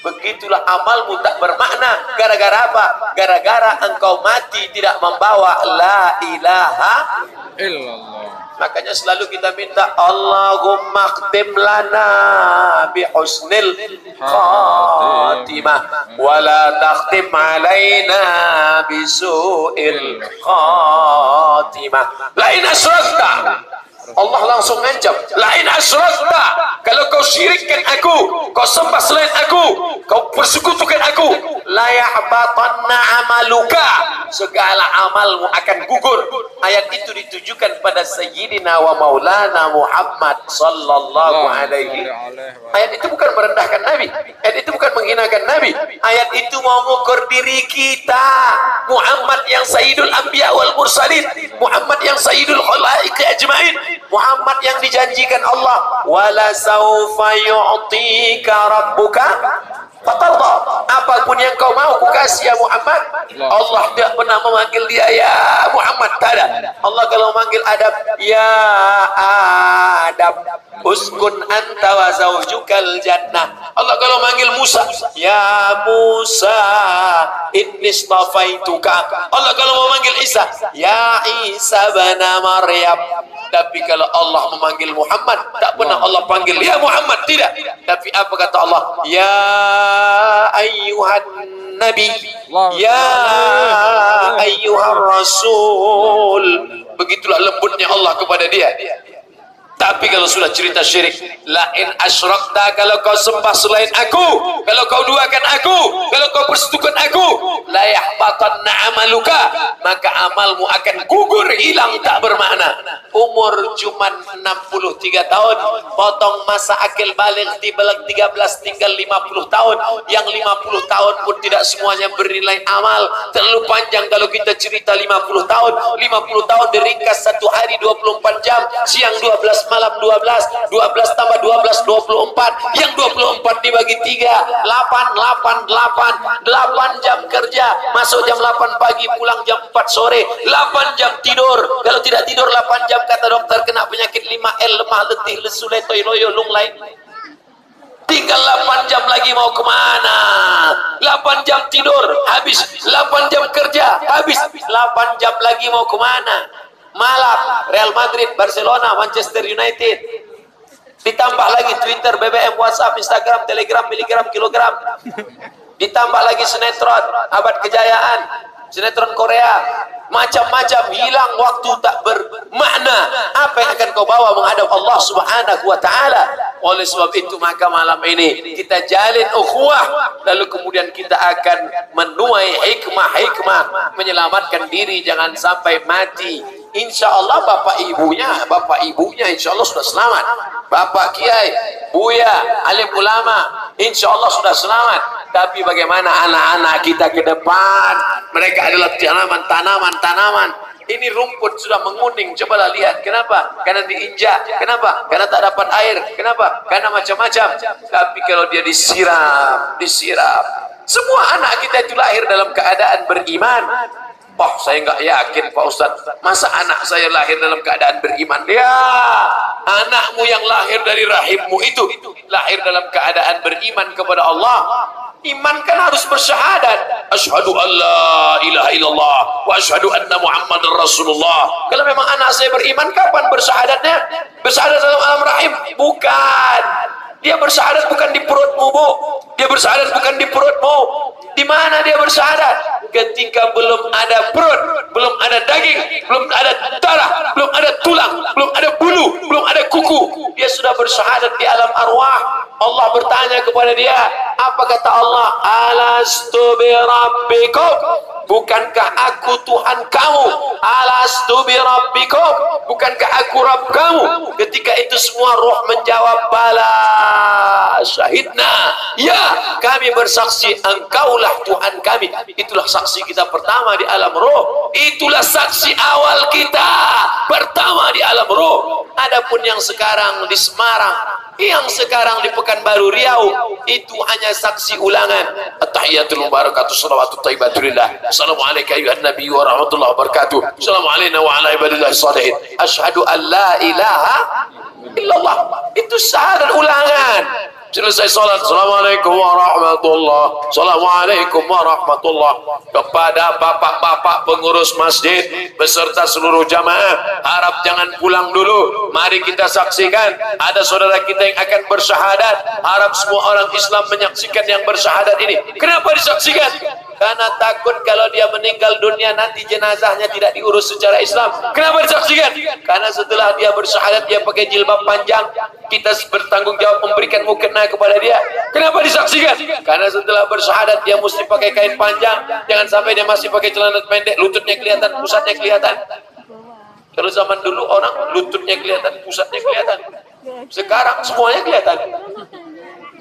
S1: Begitulah amalmu tak bermakna. Gara-gara apa? Gara-gara engkau mati tidak membawa la ilaha
S2: illallah.
S1: Makanya selalu kita minta Allahumma khtim lana bi husnil khatimah wa la takhtim alaina bi su'il khatimah. Lain asyrakta, Allah langsung ngancam, lain asyrakta, kalau kau syirikkan aku, kau sembah selain aku, kau persekutukan aku, la yahbatanna amaluka, segala amalmu akan gugur. Ayat itu ditujukan pada Sayyidina wa Maulana Muhammad sallallahu alaihi. Ayat itu bukan merendahkan Nabi, ayat itu bukan menghinakan Nabi, ayat itu mau mengukur diri kita. Muhammad yang Sayyidul Anbiya wal Mursalin, Muhammad yang Sayyidul Khalaiq ajmain, Muhammad yang dijanjikan Allah, wala saufa yu'tika rabbuka fatarda. Apapun yang kau mau ku kasih ya Muhammad. Allah tidak pernah memanggil dia ya Muhammad, tak ada. Allah kalau manggil Adam ya Maryam uskun anta wa zaujukal jannah. Allah kalau manggil Musa, ya Musa inni istafaituka. Allah kalau mau manggil Isa, ya Isa bana Maryam. Tapi kalau Allah memanggil Muhammad, tak pernah Allah panggil ya Muhammad, tidak. Tapi apa kata Allah? Ya ayyuhan nabi, ya ayyuhan rasul. Begitulah lembutnya Allah kepada dia. Tapi kalau sudah cerita syirik, la in asyrakta, kalau kau sembah selain aku, kalau kau duakan aku, kalau kau persekutukan aku, la yahbatanna amaluka, maka amalmu akan gugur, hilang, tak bermakna. Umur cuman 63 tahun, potong masa akil balik 13 tinggal 50 tahun. Yang 50 tahun pun tidak semuanya bernilai amal. Terlalu panjang kalau kita cerita 50 tahun. 50 tahun diringkas satu hari 24 jam, siang 12, malam 12, 12 tambah 12, 24. Yang 24 dibagi 3, 8 jam kerja, masuk jam 8 pagi, pulang jam 4 sore, 8 jam tidur. Kalau tidak tidur 8 jam, kata dokter, kena penyakit 5L, lemah, letih, lesu, letoy, loyo, lunglai. Tinggal 8 jam lagi, mau kemana? 8 jam tidur, habis. 8 jam kerja, habis. 8 jam lagi mau kemana? Malam, Real Madrid, Barcelona, Manchester United. Ditambah lagi Twitter, BBM, WhatsApp, Instagram, Telegram, miligram, kilogram. Ditambah lagi sinetron, Abad Kejayaan, sinetron Korea. Macam-macam, hilang waktu, tak bermakna. Apa yang akan kau bawa menghadap Allah Subhanahu wa ta'ala? Oleh sebab itu, maka malam ini kita jalin ukhuwah, lalu kemudian kita akan menuai hikmah-hikmah menyelamatkan diri jangan sampai mati. Insya Allah bapak ibunya insya Allah sudah selamat. Bapak kiai, buya, alim ulama, insya Allah sudah selamat. Tapi bagaimana anak-anak kita ke depan? Mereka adalah tanaman. Ini rumput sudah menguning, cobalah lihat. Kenapa? Karena diinjak. Kenapa? Karena tak dapat air. Kenapa? Karena macam-macam. Tapi kalau dia disiram. Semua anak kita itu lahir dalam keadaan beriman. Oh, saya nggak yakin Pak Ustadz, masa anak saya lahir dalam keadaan beriman? Ya, anakmu yang lahir dari rahimmu itu lahir dalam keadaan beriman kepada Allah. Iman kan harus bersyahadat, asyhadu an la ilaha illallah wa asyhadu anna muhammadar rasulullah. Kalau memang anak saya beriman, kapan bersyahadatnya? Bersyahadat dalam alam rahim? Bukan. Dia bersyahadat bukan di perutmu, Bu. Dia bersyahadat bukan di perutmu. Di mana dia bersyahadat? Ketika belum ada perut, belum ada daging, belum ada darah, belum ada tulang, belum ada bulu, belum ada kuku. Dia sudah bersyahadat di alam arwah. Allah bertanya kepada dia, apa kata Allah? Alastu bi rabbikum? Bukankah aku Tuhan kamu? Alastu bi rabbikum? Bukankah aku Rabb kamu? Ketika itu semua roh menjawab, bala syahidna. Ya, kami bersaksi engkaulah Tuhan kami. Itulah saksi kita pertama di alam roh. Itulah saksi awal kita pertama di alam roh. Adapun yang sekarang di Semarang, yang sekarang di Pekanbaru Riau, itu hanya saksi ulangan. At-tahiyatul mubarakatuh salawatut thayyibatulillah. Assalamualaikum ayuhan nabi wa rahmatullahi wabarakatuh. Assalamualaikum wa ala ibadillahi salihin. Asyhadu an la ilaha illallah. Itu syahadat ulangan. Selesai salat, assalamualaikum warahmatullah, assalamualaikum warahmatullah. Kepada bapak-bapak pengurus masjid beserta seluruh jamaah, harap jangan pulang dulu. Mari kita saksikan, ada saudara kita yang akan bersyahadat. Harap semua orang Islam menyaksikan yang bersyahadat ini. Kenapa disaksikan? Karena takut kalau dia meninggal dunia nanti jenazahnya tidak diurus secara Islam. Kenapa disaksikan? Karena setelah dia bersyahadat, dia pakai jilbab panjang, kita bertanggung jawab memberikan mukena kepada dia. Kenapa disaksikan? Karena setelah bersyahadat dia mesti pakai kain panjang. Jangan sampai dia masih pakai celana pendek, lututnya kelihatan, pusatnya kelihatan. Kalau zaman dulu orang lututnya kelihatan, pusatnya kelihatan. Sekarang semuanya kelihatan.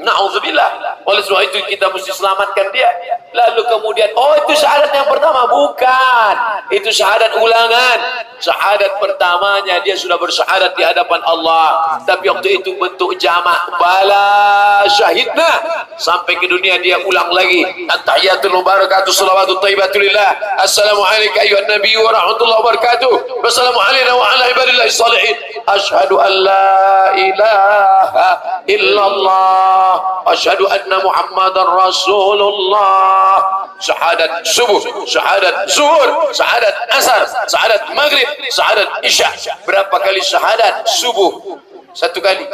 S1: Na'udzubillah. Oleh sebab itu kita mesti selamatkan dia. Lalu kemudian, oh itu syahadat yang pertama? Bukan. Itu syahadat ulangan. Syahadat pertamanya dia sudah bersyahadat di hadapan Allah, tapi waktu itu bentuk jamak, bala syahidna. Sampai ke dunia dia ulang lagi, at-tahiyatul mubarakatuh salawatut thayyibatulillah, assalamu alayka ayyuhan nabiy wa rahmatullahi wa barakatuh, wassalamu alayna wa ala ibadillahis salihin, asyhadu an la ilaha illallah, asyhadu anna muhammadar rasulullah. Syahadat subuh, syahadat zuhur, syahadat asar, syahadat maghrib, syahadat isya. Berapa kali syahadat? Subuh 1 kali,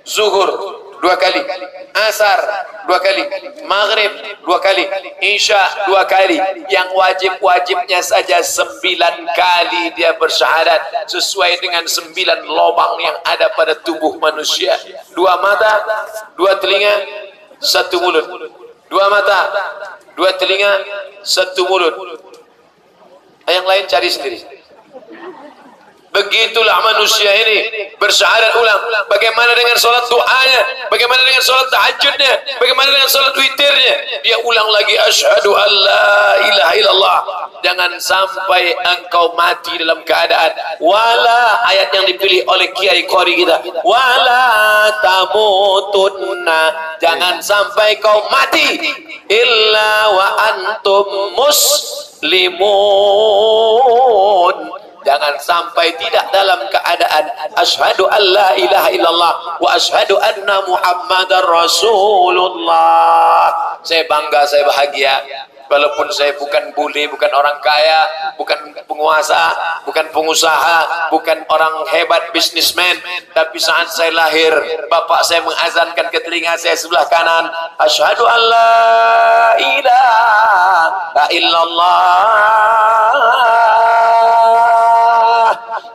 S1: zuhur 2 kali, asar 2 kali, maghrib 2 kali, isya 2 kali. Yang wajib-wajibnya saja 9 kali dia bersyahadat, sesuai dengan 9 lubang yang ada pada tubuh manusia. 2 mata, 2 telinga, 1 mulut. 2 mata, 2 telinga, 1 mulut. Yang lain cari sendiri. Begitulah manusia ini bersyahadat ulang. Bagaimana dengan sholat duanya? Bagaimana dengan sholat tahajudnya? Bagaimana dengan sholat witirnya? Dia ulang lagi, asyhadu an la ilaha illallah. Jangan sampai engkau mati dalam keadaan wala, ayat yang dipilih oleh kiai qori kita, wala tamutunna, jangan sampai kau mati illa wa antum muslimun. Jangan sampai tidak dalam keadaan asyhadu an la ilaha illallah wa asyhadu anna muhammadar rasulullah. Saya bangga, saya bahagia. Walaupun saya bukan bule, bukan orang kaya, bukan penguasa, bukan pengusaha, bukan orang hebat bisnismen, tapi saat saya lahir, bapak saya mengazankan ke telinga saya sebelah kanan, asyhadu an la ilaha illallah.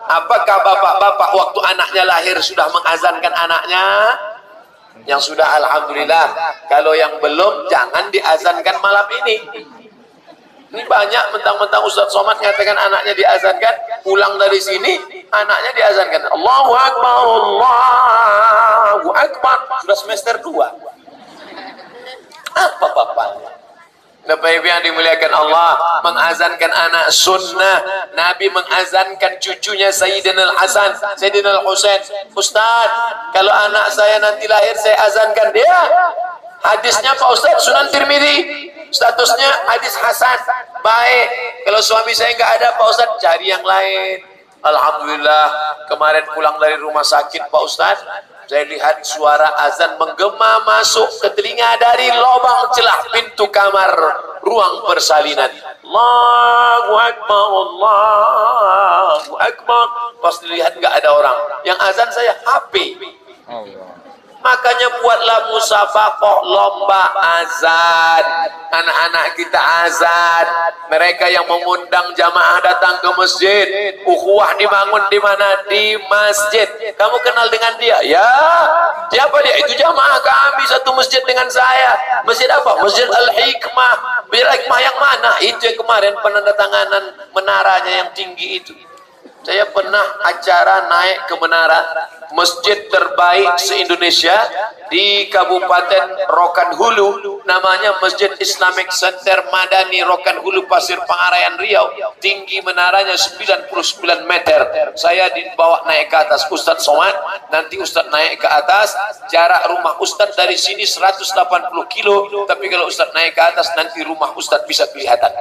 S1: Apakah bapak-bapak waktu anaknya lahir sudah mengazankan anaknya? Yang sudah, alhamdulillah. Kalau yang belum, jangan diazankan malam ini. Ini banyak mentang-mentang Ustaz Somad nyatakan anaknya diazankan, pulang dari sini anaknya diazankan. Allahu Akbar, Allahu Akbar. Sudah semester 2. Apa bapaknya? Bapak Ibu yang dimuliakan Allah, mengazankan anak sunnah. Nabi mengazankan cucunya Sayyidina Al-Hasan, Sayyidina Al-Husain. Ustaz, kalau anak saya nanti lahir saya azankan dia. Hadisnya Pak Ustaz, Sunan Tirmidzi, statusnya hadis hasan. Baik, kalau suami saya nggak ada Pak Ustaz, cari yang lain. Alhamdulillah, kemarin pulang dari rumah sakit Pak Ustaz, saya lihat suara azan menggema masuk ke telinga dari lubang celah pintu kamar ruang persalinan. Allahu Akbar, Allahu Akbar. Pas dilihat nggak ada orang. Yang azan saya HP. Allah. Makanya buatlah musabaqah lomba azan. Anak-anak kita azan. Mereka yang mengundang jamaah datang ke masjid. Ukhuwah dibangun di mana? Di masjid. Kamu kenal dengan dia? Ya. Siapa dia? Itu jamaah kami satu masjid dengan saya. Masjid apa? Masjid Al-Hikmah. Masjid Al-Hikmah yang mana? Itu yang kemarin penandatanganan menaranya yang tinggi itu. Saya pernah acara naik ke menara masjid terbaik se-Indonesia di Kabupaten Rokan Hulu, namanya Masjid Islamic Center Madani Rokan Hulu Pasir Pangarayan Riau. Tinggi menaranya 99 meter. Saya dibawa naik ke atas Ustadz Somad, nanti Ustadz naik ke atas, jarak rumah Ustadz dari sini 180 kilo, tapi kalau Ustadz naik ke atas nanti rumah Ustadz bisa kelihatan.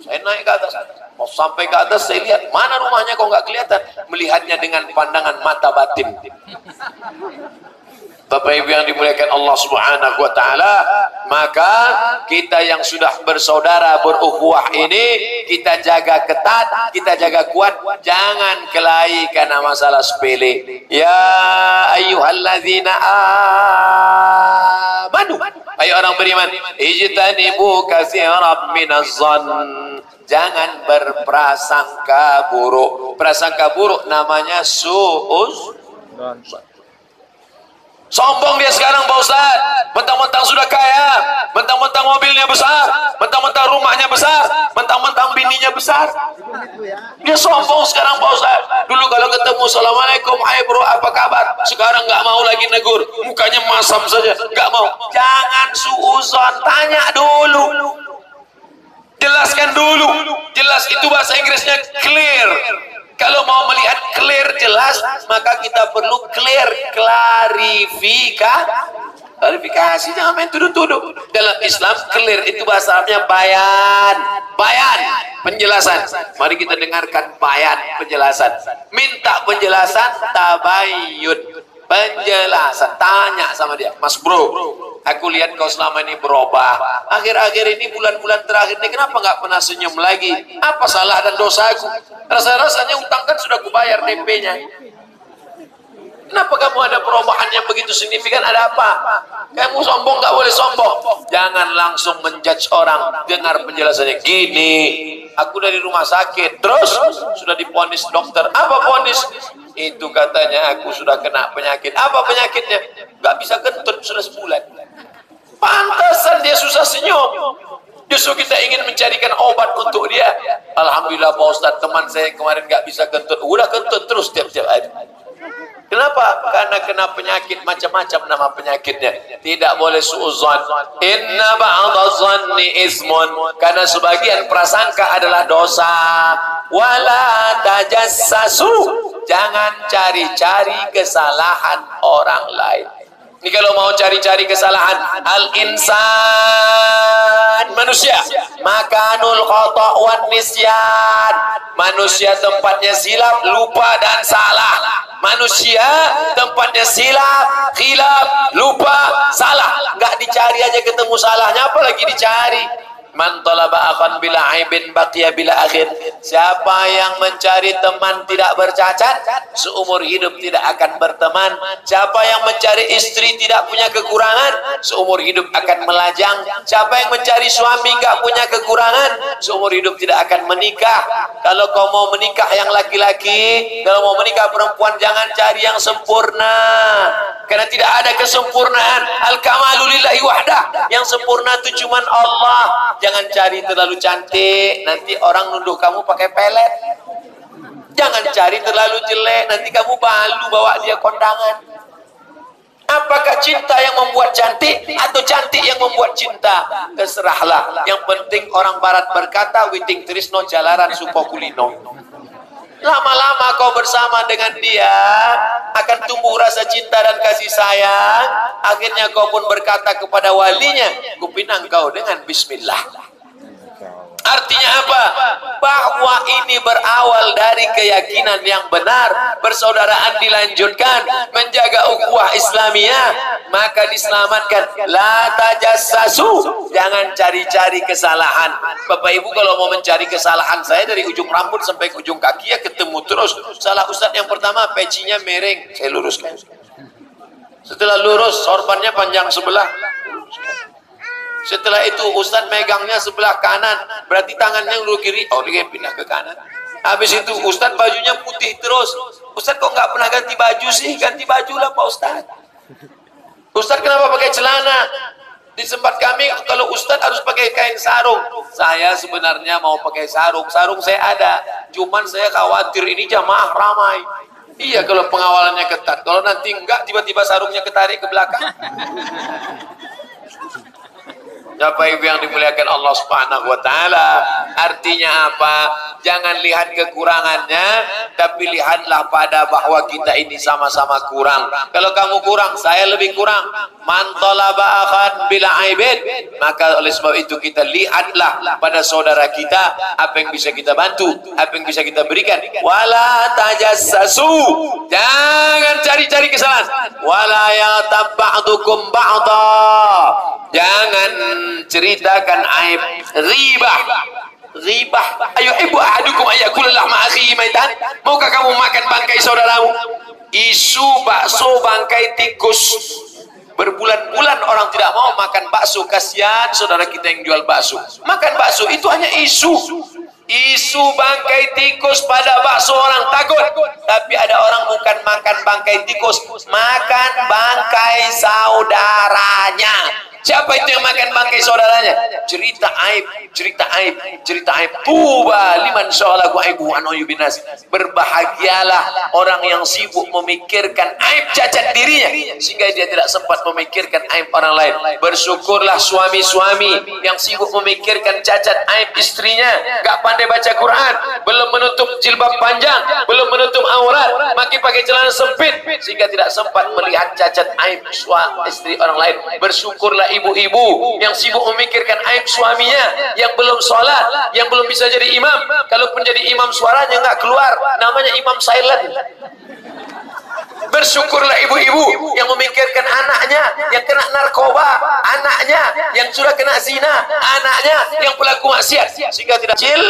S1: Saya naik ke atas, mau sampai ke atas saya lihat mana rumahnya kok nggak kelihatan, melihatnya dengan pandangan mata batin. Bapak Ibu yang dimuliakan Allah Subhanahu wa taala, maka kita yang sudah bersaudara berukhuwah ini kita jaga ketat, kita jaga kuat, jangan kelahi karena masalah sepele. Ya ayyuhalladzina amanu, ayo orang beriman, ijtanibu katsiran minaz-zann, jangan berprasangka buruk. Prasangka buruk namanya suuz. Sombong dia sekarang Pak Ustaz, mentang-mentang sudah kaya, mentang-mentang mobilnya besar, mentang-mentang rumahnya besar, mentang-mentang bininya besar. Dia sombong sekarang Pak Ustaz. Dulu kalau ketemu, assalamualaikum, hai bro, apa kabar? Sekarang nggak mau lagi negur, mukanya masam saja, nggak mau. Jangan suuzon, tanya dulu, jelaskan dulu. Jelas itu bahasa Inggrisnya clear. Kalau mau melihat clear jelas, maka kita perlu klarifikasi, jangan main tuduh-tuduh. Dalam Islam clear itu bahasa Arabnya bayan, penjelasan. Mari kita dengarkan bayan, penjelasan. Minta penjelasan, tabayyun, penjelasan. Tanya sama dia, Mas bro, aku lihat kau selama ini berubah. Akhir-akhir ini, bulan-bulan terakhir ini, kenapa nggak pernah senyum lagi? Apa salah dan dosa aku? Rasa-rasanya utang kan sudah kubayar DP-nya. Kenapa kamu ada perubahan yang begitu signifikan? Ada apa? Kamu sombong, nggak boleh sombong. Jangan langsung menjudge orang. Dengar penjelasannya. Gini, aku dari rumah sakit, terus sudah diponis dokter. Apa ponis? Itu katanya aku sudah kena penyakit. Apa penyakitnya? Nggak bisa kentut sudah sebulan. Pantasan dia susah senyum. Justru kita ingin mencarikan obat untuk dia. Alhamdulillah Pak Ustadz, teman saya kemarin nggak bisa kentut. Udah kentut terus tiap-tiap hari. Kenapa? Karena kena penyakit, macam-macam nama penyakitnya. Tidak boleh suudzon. Inna ba'dadh-dhanni ismun. Karena sebagian prasangka adalah dosa. Wala tajassasu. Jangan cari-cari kesalahan orang lain. Ini kalau mau cari-cari kesalahan, al-insan, manusia, makanul khata' wan nisyan. Manusia tempatnya silap, lupa dan salah. Manusia tempatnya silap, khilaf, lupa, salah. Nggak dicari aja ketemu salahnya, apalagi dicari. Man talaba akhan bila aibin baqiya bila akhir. Siapa yang mencari teman tidak bercacat, seumur hidup tidak akan berteman. Siapa yang mencari istri tidak punya kekurangan, seumur hidup akan melajang. Siapa yang mencari suami nggak punya kekurangan, seumur hidup tidak akan menikah. Kalau kau mau menikah yang laki-laki, kalau mau menikah perempuan, jangan cari yang sempurna. Karena tidak ada kesempurnaan. Al-kamalu lillahi wahdah. Yang sempurna itu cuma Allah. Jangan cari terlalu cantik, nanti orang nuduh kamu pakai pelet. Jangan cari terlalu jelek, nanti kamu malu bawa dia kondangan. Apakah cinta yang membuat cantik atau cantik yang membuat cinta? Terserahlah. Yang penting orang barat berkata, witing trisno jalaran supo kulino. Lama-lama kau bersama dengan dia, akan tumbuh rasa cinta dan kasih sayang. Akhirnya kau pun berkata kepada walinya, kupinang kau dengan bismillah. Artinya apa? Bahwa ini berawal dari keyakinan yang benar, persaudaraan dilanjutkan, menjaga ukhuwah Islamiyah, maka diselamatkan. La tajassasu, jangan cari-cari kesalahan. Bapak Ibu kalau mau mencari kesalahan saya dari ujung rambut sampai ke ujung kaki ya ketemu terus. Salah Ustadz yang pertama, pecinya miring, saya luruskan. Setelah lurus, sorbannya panjang sebelah. Setelah itu Ustadz megangnya sebelah kanan, berarti tangannya lurus kiri, oh dia pindah ke kanan. Habis itu Ustadz bajunya putih terus. Ustadz kok nggak pernah ganti baju sih? Ganti baju lah Pak Ustadz. Ustadz kenapa pakai celana? Di tempat kami kalau Ustadz harus pakai kain sarung. Saya sebenarnya mau pakai sarung, sarung saya ada. Cuman saya khawatir ini jamaah ramai. Iya kalau pengawalannya ketat. Kalau nanti enggak tiba-tiba sarungnya ketarik ke belakang. Bapak Ibu yang dimuliakan Allah Subhanahu wa taala, artinya apa? Jangan lihat kekurangannya, tapi lihatlah pada bahwa kita ini sama-sama kurang. Kalau kamu kurang, saya lebih kurang. Man talaba akhan bila aibin, maka oleh sebab itu kita lihatlah pada saudara kita apa yang bisa kita bantu, apa yang bisa kita berikan. Wala tajassasu, jangan cari-cari kesalahan. Wala yaghtab ba'dukum ba'dha, jangan ceritakan aib. Ghibah. Ayo ibu ahadukum ayakul lahma akhihi maitan. Maukah kamu makan bangkai saudaramu? Isu bakso bangkai tikus. Berbulan-bulan orang tidak mau makan bakso. Kasihan saudara kita yang jual bakso. Makan bakso itu hanya isu. Isu bangkai tikus pada bakso orang takut. Tapi ada orang bukan makan bangkai tikus, makan bangkai saudaranya. Siapa itu yang makan bangkai saudaranya? Cerita aib, cerita aib, cerita aib. Tuba liman syaghalahu aibu an binas. Berbahagialah orang yang sibuk memikirkan aib cacat dirinya sehingga dia tidak sempat memikirkan aib orang lain. Bersyukurlah suami-suami yang sibuk memikirkan cacat aib istrinya, gak pandai baca Quran, belum menutup jilbab panjang, belum menutup aurat, makin pakai celana sempit sehingga tidak sempat melihat cacat aib istri orang lain. Bersyukurlah ibu-ibu yang sibuk memikirkan aib suaminya, yang belum sholat, yang belum bisa jadi imam. Kalaupun jadi imam suaranya nggak keluar, namanya imam silent. Bersyukurlah ibu-ibu yang memikirkan anaknya yang kena narkoba, anaknya yang sudah kena zina, anaknya yang pelaku maksiat, sehingga tidak kecil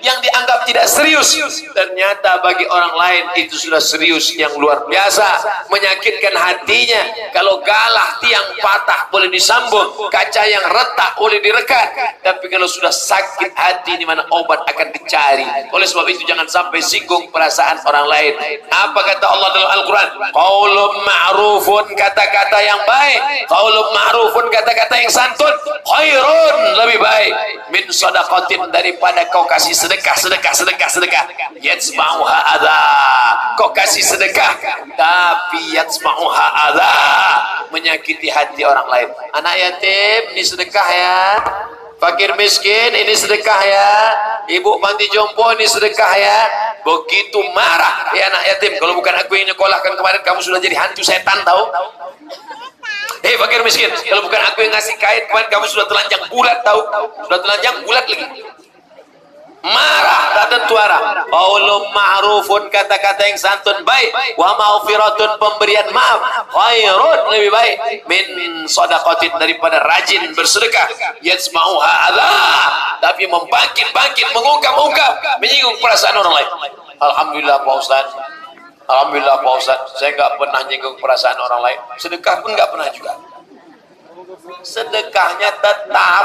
S1: yang dianggap tidak serius ternyata bagi orang lain itu sudah serius yang luar biasa. Menyakitkan hatinya kalau galah tiang patah boleh disambung, kaca yang retak boleh direkat, tapi kalau sudah sakit hati di mana obat akan dicari. Oleh sebab itu jangan sampai singgung perasaan orang lain. Apa kata Allah dalam Al-Quran? Qaulun ma'rufun, kata-kata yang baik. Qaulun ma'rufun, kata-kata yang santun. Khairun, lebih baik. Min sadaqatin, daripada kau kasih sedekah. Yatsma'uha adha, kau kasih sedekah tapi yatsma'uha adha, menyakiti hati orang lain. Anak yatim ini sedekah ya, fakir miskin ini sedekah ya, ibu panti jompo ini sedekah ya. Begitu marah ya anak yatim, kalau bukan aku yang nyekolahkan kemarin kamu sudah jadi hantu setan tahu. Hei fakir miskin, kalau bukan aku yang ngasih kain kemarin kamu sudah telanjang bulat tahu, sudah telanjang bulat lagi. Marah tak tentu arah. Qaulun ma'rufun, kata-kata yang santun baik, wa maghfiratun, pemberian maaf, khairun, lebih baik, min shadaqatin, daripada rajin bersedekah, yatsma'uha adha, tapi membangkit-bangkit, mengungkap-ungkap, menyinggung perasaan orang lain. Alhamdulillah Pak Ustaz, alhamdulillah Pak Ustaz, saya nggak pernah nyinggung perasaan orang lain. Sedekah pun nggak pernah juga. Sedekahnya tetap,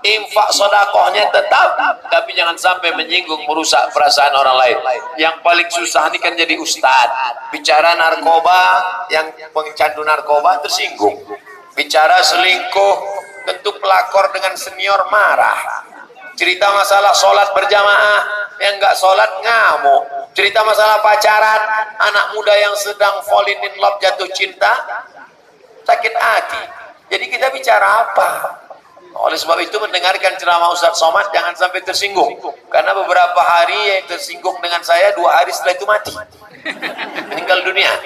S1: infak sodakohnya tetap, tapi jangan sampai menyinggung, merusak perasaan orang lain. Yang paling susah ini kan jadi ustad, bicara narkoba, yang pencandu narkoba tersinggung, bicara selingkuh, tentu pelakor dengan senior marah, cerita masalah sholat berjamaah, yang nggak sholat ngamuk, cerita masalah pacaran, anak muda yang sedang falling in love, jatuh cinta, sakit hati. Jadi kita bicara apa? Oleh sebab itu mendengarkan ceramah Ustaz Somad jangan sampai tersinggung, karena beberapa hari yang tersinggung dengan saya 2 hari setelah itu mati, meninggal dunia.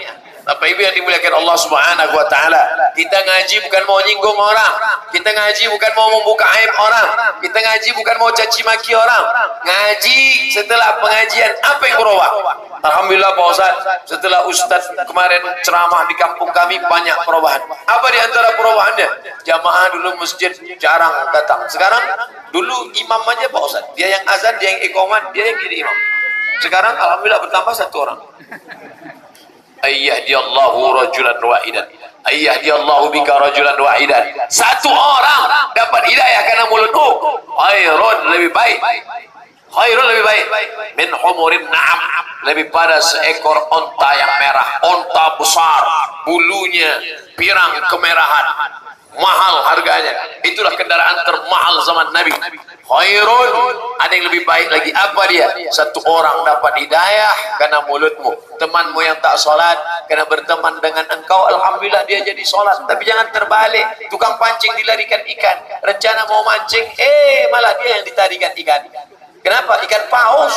S1: Bapak Ibu yang dimuliakan Allah Subhanahu wa taala, kita ngaji bukan mau nyinggung orang, kita ngaji bukan mau membuka aib orang, kita ngaji bukan mau caci maki orang. Ngaji setelah pengajian apa yang berubah? Alhamdulillah Pak Ustaz, setelah Ustaz kemarin ceramah di kampung kami banyak perubahan. Apa di antara perubahannya? Jamaah dulu masjid jarang datang. Sekarang dulu imam aja Pak Ustaz, dia yang azan, dia yang iqamat, dia yang jadi imam. Sekarang alhamdulillah bertambah 1 orang. Ayyahdiyallahu rajulan wahidan, ayyahdiyallahu bika rajulan wahidan. 1 orang dapat hidayah karena mulutmu. Khairun, lebih baik, khairun, lebih baik, min humurin na'am, lebih pada seekor onta yang merah, onta besar, bulunya pirang kemerahan, mahal harganya. Itulah kendaraan termahal zaman Nabi. Khairun, ada yang lebih baik lagi. Apa dia? 1 orang dapat hidayah karena mulutmu. Temanmu yang tak sholat karena berteman dengan engkau, alhamdulillah dia jadi sholat. Tapi jangan terbalik, tukang pancing dilarikan ikan, rencana mau mancing, malah dia yang ditarikan ikan. Kenapa? Ikan paus.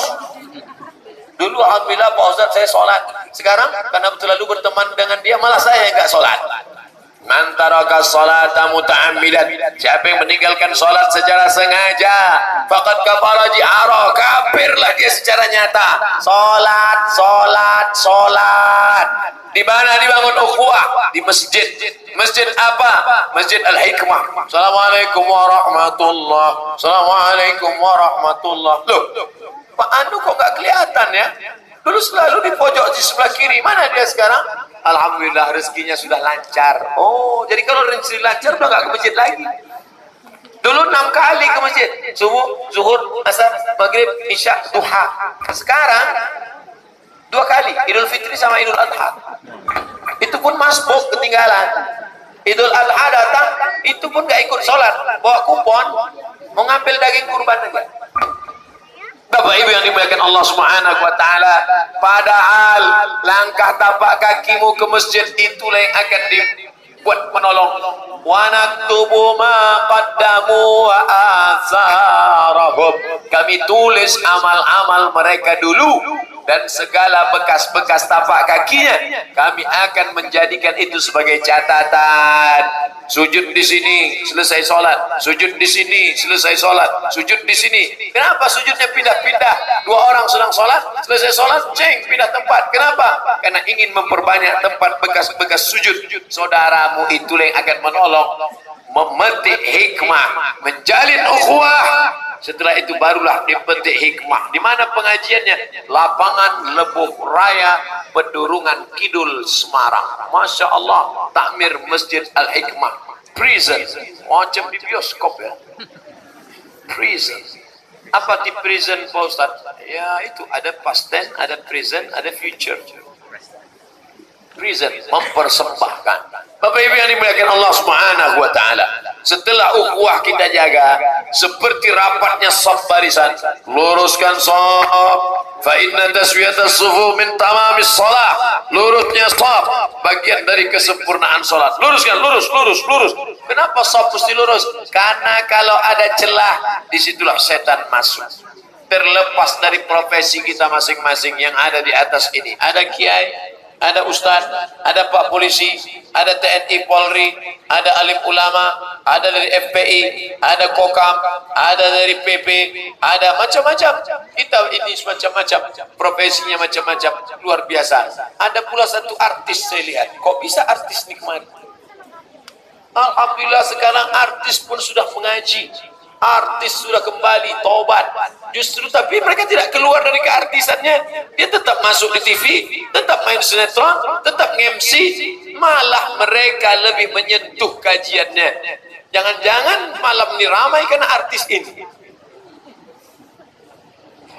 S1: Dulu alhamdulillah Pak Ustaz saya sholat, sekarang karena terlalu berteman dengan dia malah saya yang nggak sholat. Man taraka sholata muta'ammidan, siapa yang meninggalkan sholat secara sengaja, faqad kafara jihara, kafirlah dia secara nyata. Sholat, sholat, sholat. Di mana dibangun ukhuwah? Di masjid. Masjid apa? Masjid Al-Hikmah. Assalamualaikum warahmatullah, assalamualaikum warahmatullah. Loh, Pak Anu kok gak kelihatan ya? Dulu selalu di pojok di sebelah kiri, mana dia sekarang? Alhamdulillah rezekinya sudah lancar. Oh, jadi kalau rezeki lancar udah gak ke masjid lagi. Dulu 6 kali ke masjid, subuh, zuhur, asar, maghrib, isya, duha. Sekarang 2 kali, Idul Fitri sama Idul Adha. Itu pun masbuk, ketinggalan. Idul Adha datang, itu pun gak ikut sholat, bawa kupon, mau ngambil daging kurban aja. Bapak Ibu yang dimuliakan Allah Subhanahu wa taala, padahal langkah tapak kakimu ke masjid itulah yang akan dibuat menolong. Wa naktubu ma qaddamu wa atharahum. Kami tulis amal-amal mereka dulu dan segala bekas-bekas tapak kakinya kami akan menjadikan itu sebagai catatan. Sujud di sini selesai sholat, sujud di sini selesai sholat, sujud di sini. Kenapa sujudnya pindah-pindah? Dua orang sedang sholat, selesai sholat, ceng, pindah tempat. Kenapa? Karena ingin memperbanyak tempat bekas-bekas sujud. Saudaramu itulah yang akan menolong, memetik hikmah, menjalin ukhuwah. Setelah itu barulah dipetik hikmah. Di mana pengajiannya? Lapangan Lebuh Raya, Pedurungan Kidul, Semarang. Masya Allah, takmir Masjid Al-Hikmah. Prison, macam di bioskop ya. Prison. Apa di prison Pak Ustaz? Ya itu ada past tense, ada present, ada future. Prison, mempersembahkan. Bapak Ibu yang dimuliakan Allah Subhanahu wa taala, setelah ukhuwah kita jaga seperti rapatnya shaf barisan, luruskan shaf, fa inna taswiyatas sufuf min tamamis shalah. Lurusnya shaf bagian dari kesempurnaan salat. Luruskan, lurus. Kenapa shaf mesti lurus? Karena kalau ada celah, disitulah setan masuk. Terlepas dari profesi kita masing-masing yang ada di atas ini, ada kiai, ada ustaz, ada pak polisi, ada TNI Polri, ada alim ulama, ada dari FPI, ada Kokam, ada dari PP, ada macam-macam. Kita ini macam-macam, profesinya macam-macam, luar biasa. Ada pula satu artis saya lihat, kok bisa artis nikmat? Alhamdulillah sekarang artis pun sudah mengaji, artis sudah kembali tobat. Justru tapi mereka tidak keluar dari keartisannya, dia tetap masuk di TV, tetap main sinetron, tetap nge-MC, malah mereka lebih menyentuh kajiannya. Jangan-jangan malam ini ramai karena artis ini.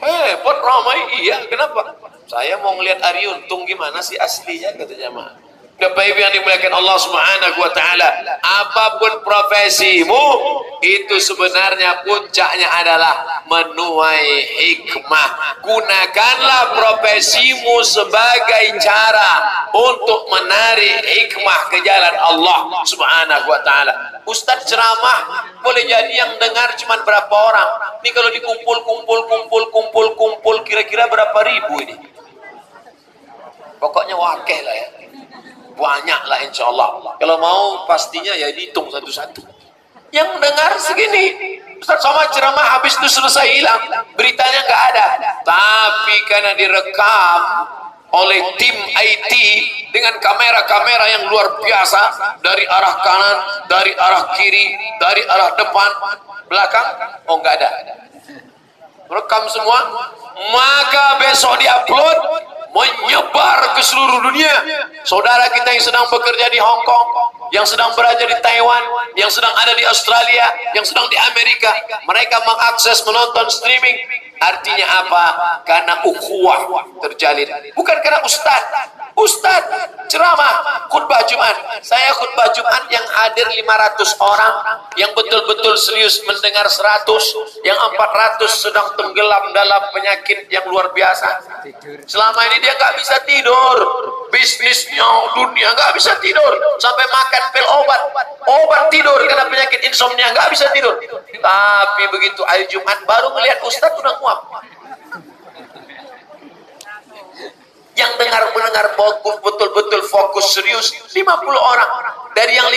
S1: Hebat ramai, iya. Kenapa? Saya mau ngelihat Ari Untung gimana sih aslinya, kata jamaah. Bapak Ibu yang dimuliakan Allah Subhanahu wa taala, apapun profesimu itu sebenarnya puncaknya adalah menuai hikmah. Gunakanlah profesimu sebagai cara untuk menarik hikmah ke jalan Allah Subhanahu wa taala. Ustaz ceramah boleh jadi yang dengar cuma berapa orang. Ini kalau dikumpul kira-kira berapa ribu ini? Pokoknya wakil lah ya. Banyak lah insya Allah. Kalau mau pastinya ya dihitung satu-satu. Yang dengar segini, Ustaz Somad ceramah habis itu selesai hilang, beritanya nggak ada. Tapi karena direkam oleh tim IT dengan kamera-kamera yang luar biasa, dari arah kanan, dari arah kiri, dari arah depan, belakang, oh nggak ada. Rekam semua, maka besok diupload, menyebar ke seluruh dunia. Saudara kita yang sedang bekerja di Hong Kong, yang sedang berada di Taiwan, yang sedang ada di Australia, yang sedang di Amerika, mereka mengakses, menonton streaming. Artinya apa? Karena ukhuwah terjalin, bukan karena Ustaz ceramah khutbah Jumat. Saya khutbah Jumat yang hadir 500 orang, yang betul-betul serius mendengar 100, yang 400 sedang tenggelam dalam penyakit yang luar biasa. Selama ini dia nggak bisa tidur, bisnisnya dunia nggak bisa tidur, sampai makan pil obat tidur karena penyakit insomnia, nggak bisa tidur. Tapi begitu hari Jumat baru melihat Ustaz udah nguap. Yang mendengar betul-betul fokus serius 50 orang. Dari yang 50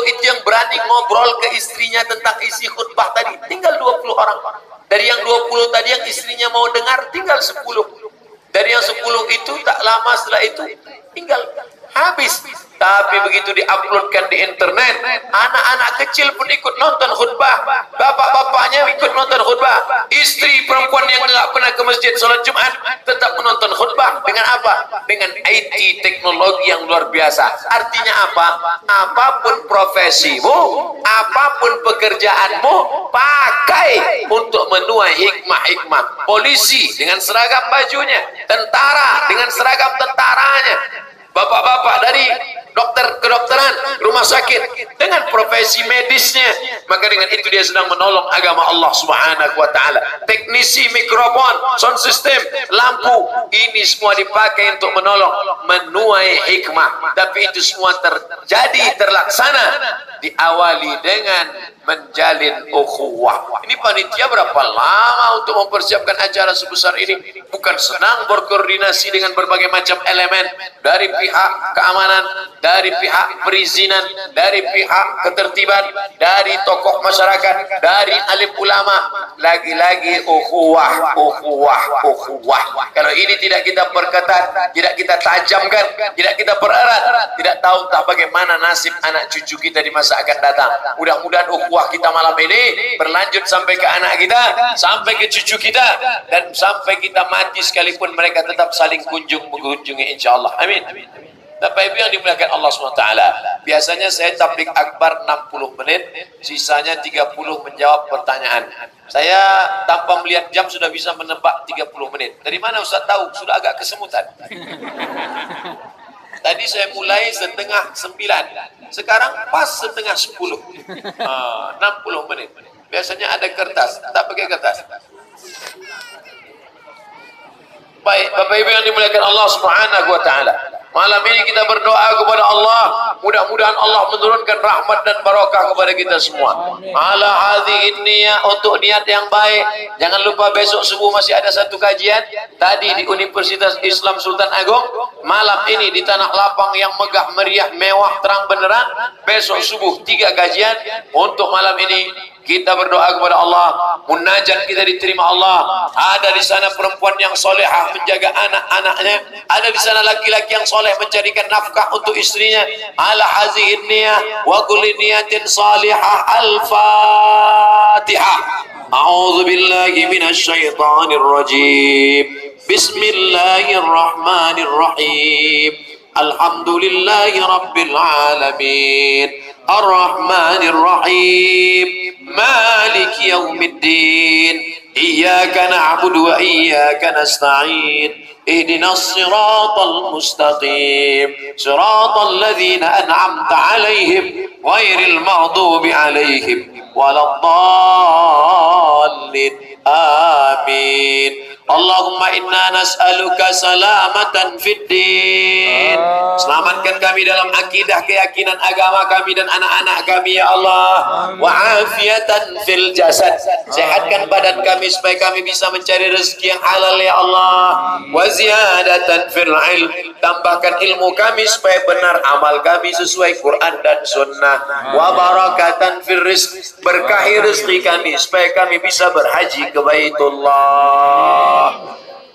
S1: itu yang berani ngobrol ke istrinya tentang isi khutbah tadi tinggal 20 orang. Dari yang 20 tadi yang istrinya mau dengar tinggal 10. Dari yang 10 itu tak lama setelah itu tinggal habis. Tapi begitu diuploadkan di internet, anak-anak kecil pun ikut nonton khutbah, bapak-bapaknya ikut nonton khutbah, istri perempuan yang nggak pernah ke masjid sholat Jumat tetap menonton khutbah. Dengan apa? Dengan IT teknologi yang luar biasa. Artinya apa? Apapun profesimu, apapun pekerjaanmu, pakai untuk menuai hikmah-hikmah. Polisi dengan seragam bajunya, tentara dengan seragam tentaranya, bapak-bapak dari dokter kedokteran, rumah sakit dengan profesi medisnya, maka dengan itu dia sedang menolong agama Allah Subhanahu wa taala. Teknisi mikrofon, sound system, lampu, ini semua dipakai untuk menolong, menuai hikmah. Tapi itu semua terjadi, terlaksana diawali dengan menjalin ukhuwah. Ini panitia berapa lama untuk mempersiapkan acara sebesar ini? Bukan senang berkoordinasi dengan berbagai macam elemen, dari pihak keamanan, dari pihak perizinan, dari pihak ketertiban, dari tokoh masyarakat, dari alim ulama. Lagi-lagi ukhuwah, ukhuwah, ukhuwah. Kalau ini tidak kita perketat, tidak kita tajamkan, tidak kita pererat, tidak tahu entah bagaimana nasib anak cucu kita di masa akan datang. Mudah-mudahan ukhuwah kita malam ini berlanjut sampai ke anak kita, sampai ke cucu kita, dan sampai kita mati sekalipun mereka tetap saling mengunjungi insyaallah. Amin. Bapak Ibu yang dimuliakan Allah SWT, biasanya saya tablik akbar 60 menit, sisanya 30 menjawab pertanyaan. Saya tanpa melihat jam sudah bisa menebak 30 menit. Dari mana Ustaz tahu? Sudah agak kesemutan. Tadi saya mulai setengah 9, sekarang pas setengah 10. 60 menit. Biasanya ada kertas, tak pakai kertas. Baik, Bapak Ibu yang dimuliakan Allah Subhanahu wa taala. Malam ini kita berdoa kepada Allah, mudah-mudahan Allah menurunkan rahmat dan barakah kepada kita semua. Ala hadhihi niyyah, untuk niat yang baik. Jangan lupa besok subuh masih ada satu kajian tadi di Universitas Islam Sultan Agung. Malam ini di Tanah Lapang yang megah meriah, mewah, terang benderang. Besok subuh 3 kajian. Untuk malam ini kita berdoa kepada Allah, munajat kita diterima Allah. Ada di sana perempuan yang solehah menjaga anak-anaknya, ada di sana laki-laki yang soleh mencarikan nafkah untuk istrinya. Ala hazihin niyah wa kulli niyatin salihah. Al-Fatihah. A'udzu billahi minasy syaithanir rajim. Bismillahirrahmanirrahim. Alhamdulillahi rabbil alamin. Ar-Rahmanir Rahim. مالك يوم الدين إياك نعبد وإياك نستعين اهدنا الصراط المستقيم صراط الذين أنعمت عليهم غير المغضوب عليهم ولا الضالين آمين اللهم إنا نسألك سلامة في الدين. Selamatkan kami dalam akidah, keyakinan agama kami dan anak-anak kami ya Allah. Wa afiatan fil jasad, sehatkan badan kami supaya kami bisa mencari rezeki yang halal ya Allah. Wa ziyadatan fil ilm, tambahkan ilmu kami supaya benar amal kami sesuai Quran dan sunnah. Wa barakatan fil rizq, berkahi rezeki kami supaya kami bisa berhaji ke Baitullah.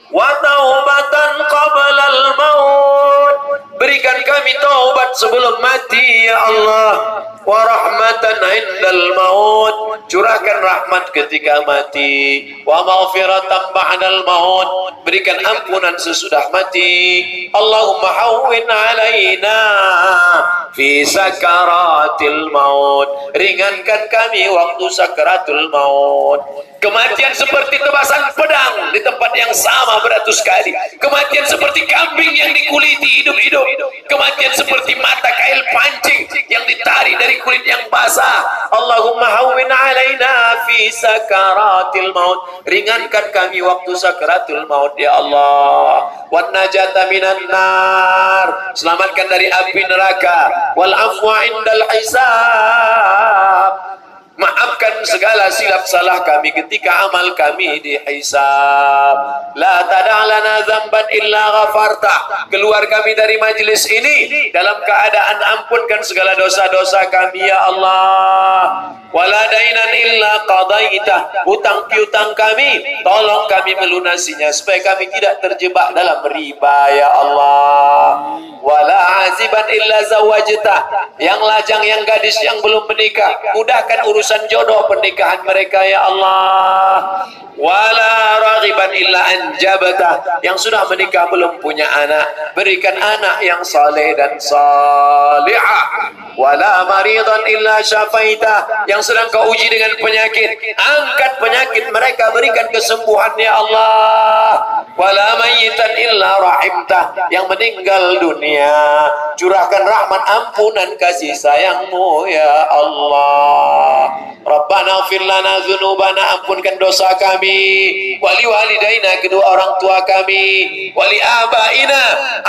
S1: Wa taubatan qabla al-maut, berikan kami taubat sebelum mati ya Allah. Wa rahmatan indal maut, curahkan rahmat ketika mati. Wa maghfiratan ba'dal maut, berikan ampunan sesudah mati. Allahumma hawwin alaina fi sakaratil maut, ringankan kami waktu sakaratul maut. Kematian seperti tebasan pedang di tempat yang sama beratus kali. Kematian seperti kambing yang dikuliti hidup-hidup. Kematian seperti mata kail pancing yang ditarik dari kulit yang basah. Allahumma hawwin alaina fi sakaratil maut, ringankan kami waktu sakaratul maut ya Allah. Wan najata minan nar, selamatkan dari api neraka. Wal afwa indal hisab, maafkan segala silap salah kami ketika amal kami dihisab. La tada'lana dzamban illa ghafarta, keluar kami dari majlis ini dalam keadaan ampunkan segala dosa-dosa kami ya Allah. Wala dainan illa qadaita, utang piutang kami tolong kami melunasinya supaya kami tidak terjebak dalam riba ya Allah. Wala aziban illa zawajta, yang lajang yang gadis yang belum menikah mudahkan urusan jodoh pernikahan mereka ya Allah. Wala raghiban illa anjabta, yang sudah menikah belum punya anak berikan anak yang saleh dan salihah. wala maridan illa syafaitah, yang sedang kau uji dengan penyakit, angkat penyakit mereka, berikan kesembuhan ya Allah. Wala mayyitan illa rahimtah, yang meninggal dunia curahkan rahmat, ampunan, kasih sayangmu ya Allah. Rabbana ighfir lana dzunubana, ampunkan dosa kami, wali walidaina, kedua orang tua kami, wali abaina,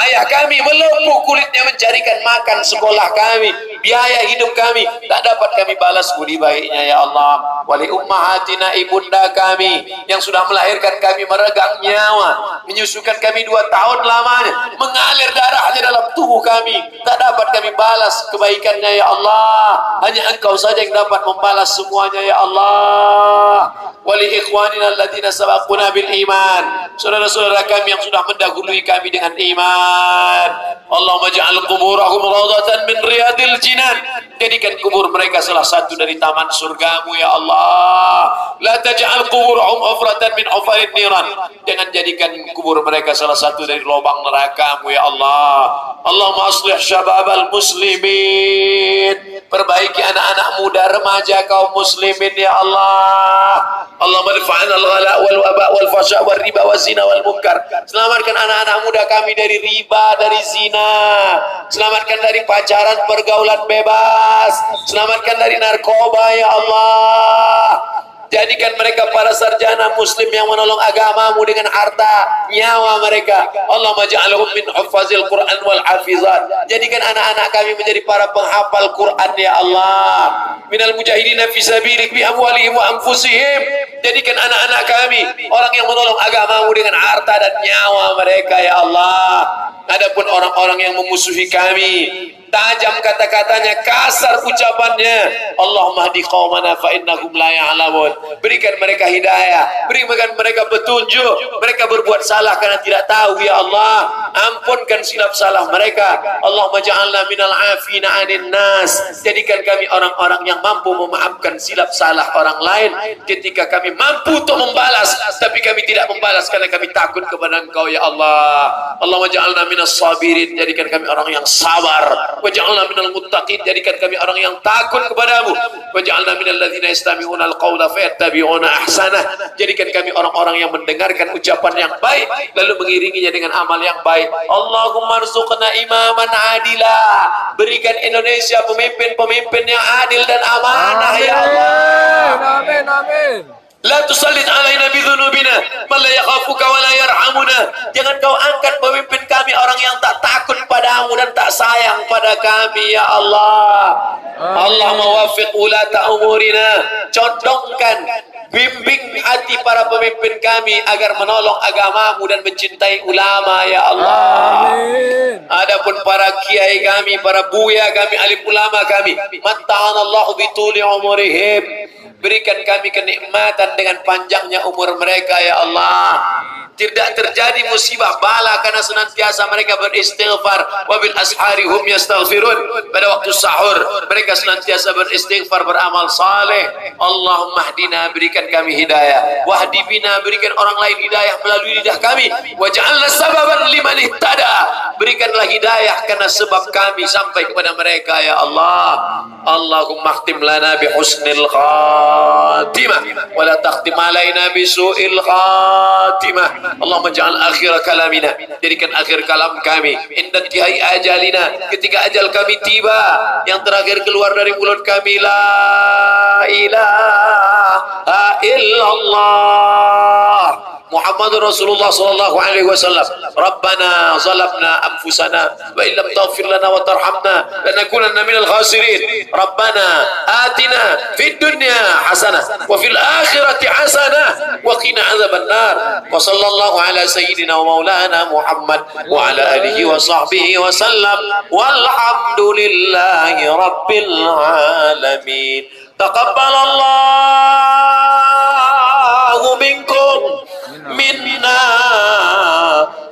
S1: ayah kami melepuh kulitnya mencarikan makan sekolah kami, biaya hidup kami, tak dapat kami balas budi baiknya ya Allah. Wali ummahatina, ibunda kami yang sudah melahirkan kami, meregang nyawa, menyusukan kami 2 tahun lamanya, mengalir darahnya dalam tubuh kami, tak dapat kami balas kebaikannya ya Allah. Hanya Engkau saja yang dapat membalas semuanya ya Allah. Wali ikhwanina alladziina sabaquna bil iman, saudara-saudara kami yang sudah mendahului kami dengan iman. Allahumma ja'al quburahum rawdatan min riyadil jinan, jadikan kubur mereka salah satu dari taman surgamu ya Allah. La taj'al quburahum hufratan min hufarid niran, jangan jadikan kubur mereka salah satu dari lubang nerakamu ya Allah. Allahumma aslih syababal muslimin, perbaiki anak-anak muda remaja kaum muslimin ya Allah. Allahumma rfa'na al-ghala wal waba wal fasha wal riba wal zina wal munkar, selamatkan anak-anak muda kami dari riba, dari zina, selamatkan dari pacaran, pergaulan bebas, selamatkan dari narkoba ya Allah. Jadikan mereka para sarjana muslim yang menolong agamamu dengan harta nyawa mereka. Allahumma ja'alhum min huffazil Quran wal hafizat, jadikan anak-anak kami menjadi para penghafal Quran ya Allah. Minal mujahidina fi sabilik bi amwalihim wa anfusihim, jadikan anak-anak kami orang yang menolong agamamu dengan harta dan nyawa mereka ya Allah. Adapun orang-orang yang memusuhi kami, tajam kata-katanya, kasar ucapannya, Allahumma hdi qaumana fa innahum la ya'lamun, berikan mereka hidayah, berikan mereka petunjuk. Mereka berbuat salah karena tidak tahu ya Allah, ampunkan silap salah mereka. Allahumma ja'alna minal afina 'anil nas, jadikan kami orang-orang yang mampu memaafkan silap salah orang lain ketika kami mampu untuk membalas, tapi kami tidak membalas karena kami takut kepada Engkau ya Allah. Allahumma ja'alna minas sabirin, jadikan kami orang yang sabar. Waj'alna minal muttaqin, jadikan kami orang yang takut kepadamu. Waj'alna minal ladzina yastami'una al-qaula fayattabi'una ahsanah, jadikan kami orang-orang yang mendengarkan ucapan yang baik lalu mengiringinya dengan amal yang baik. Allahumma rzuqna imaman adila, berikan Indonesia pemimpin-pemimpin yang adil dan amanah ya Allah.
S2: Amin, amin.
S1: La tusallit alaina bidhunubina man la yakhafuka wa la yarhamuna, jangan kau angkat pemimpin kami orang yang tak takut padamu dan tak sayang pada kami ya Allah. Allahumma waffiq ulata umurina, condongkan, bimbing hati para pemimpin kami agar menolong agamamu dan mencintai ulama ya Allah.
S2: Amin.
S1: Adapun para kiai kami, para buya kami, alim ulama kami, matta'anallahu bituli umurihim, berikan kami kenikmatan dengan panjangnya umur mereka ya Allah. Tidak terjadi musibah bala karena senantiasa mereka beristighfar. Wabil ashari hum yastaghfirun, pada waktu sahur mereka senantiasa beristighfar, beramal saleh. Allahumma hdina, berikan kami hidayah. Wahdi bina, berikan orang lain hidayah melalui lidah kami. Waj'alna sababan liman ihtada, berikanlah hidayah karena sebab kami sampai kepada mereka ya Allah. Allahumma khtim lana bi husnil khatimah wa la takhtim alaina bi su'il khatimah. Allahumma ja'al akhir kalamina, jadikan akhir kalam kami inda intihai ajalina, ketika ajal kami tiba, yang terakhir keluar dari mulut kami la ilaha illallah Muhammadur Rasulullah sallallahu alaihi wasallam. Rabbana zalamna anfusana wa illam taghfir lana wa tarhamna lanakunanna minal khasirin. Rabbana atina fid dunya hasanah wa fil akhirati hasanah wa qina adzabannar. Wa sallallahu ala sayyidina wa maulana Muhammad wa ala alihi wa sahbihi wa sallam. Walhamdulillahi rabbil alamin. Taqabbalallahu minkum minna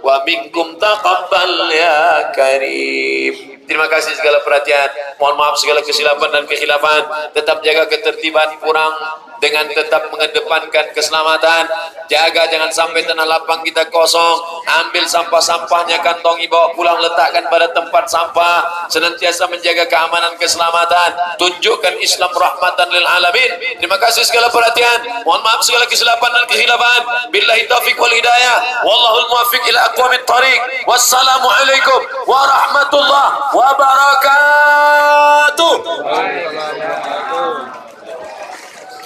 S1: wa minkum taqabbal ya karim. Terima kasih segala perhatian. Mohon maaf segala kesilapan dan kekhilafan. Tetap jaga ketertiban, kurang dengan tetap mengedepankan keselamatan. Jaga jangan sampai tanah lapang kita kosong. Ambil sampah-sampahnya, kantongi, bawa pulang, letakkan pada tempat sampah. Senantiasa menjaga keamanan keselamatan. Tunjukkan Islam rahmatan lil alamin. Terima kasih segala perhatian. Mohon maaf segala kesilapan dan kekhilafan. Billahi taufiq wal hidayah. Wallahul muwaffiq ila aqwamit thariq. Wassalamualaikum warahmatullahi wabarakatuh.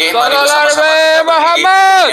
S2: Sallallahu alaihi Muhammad.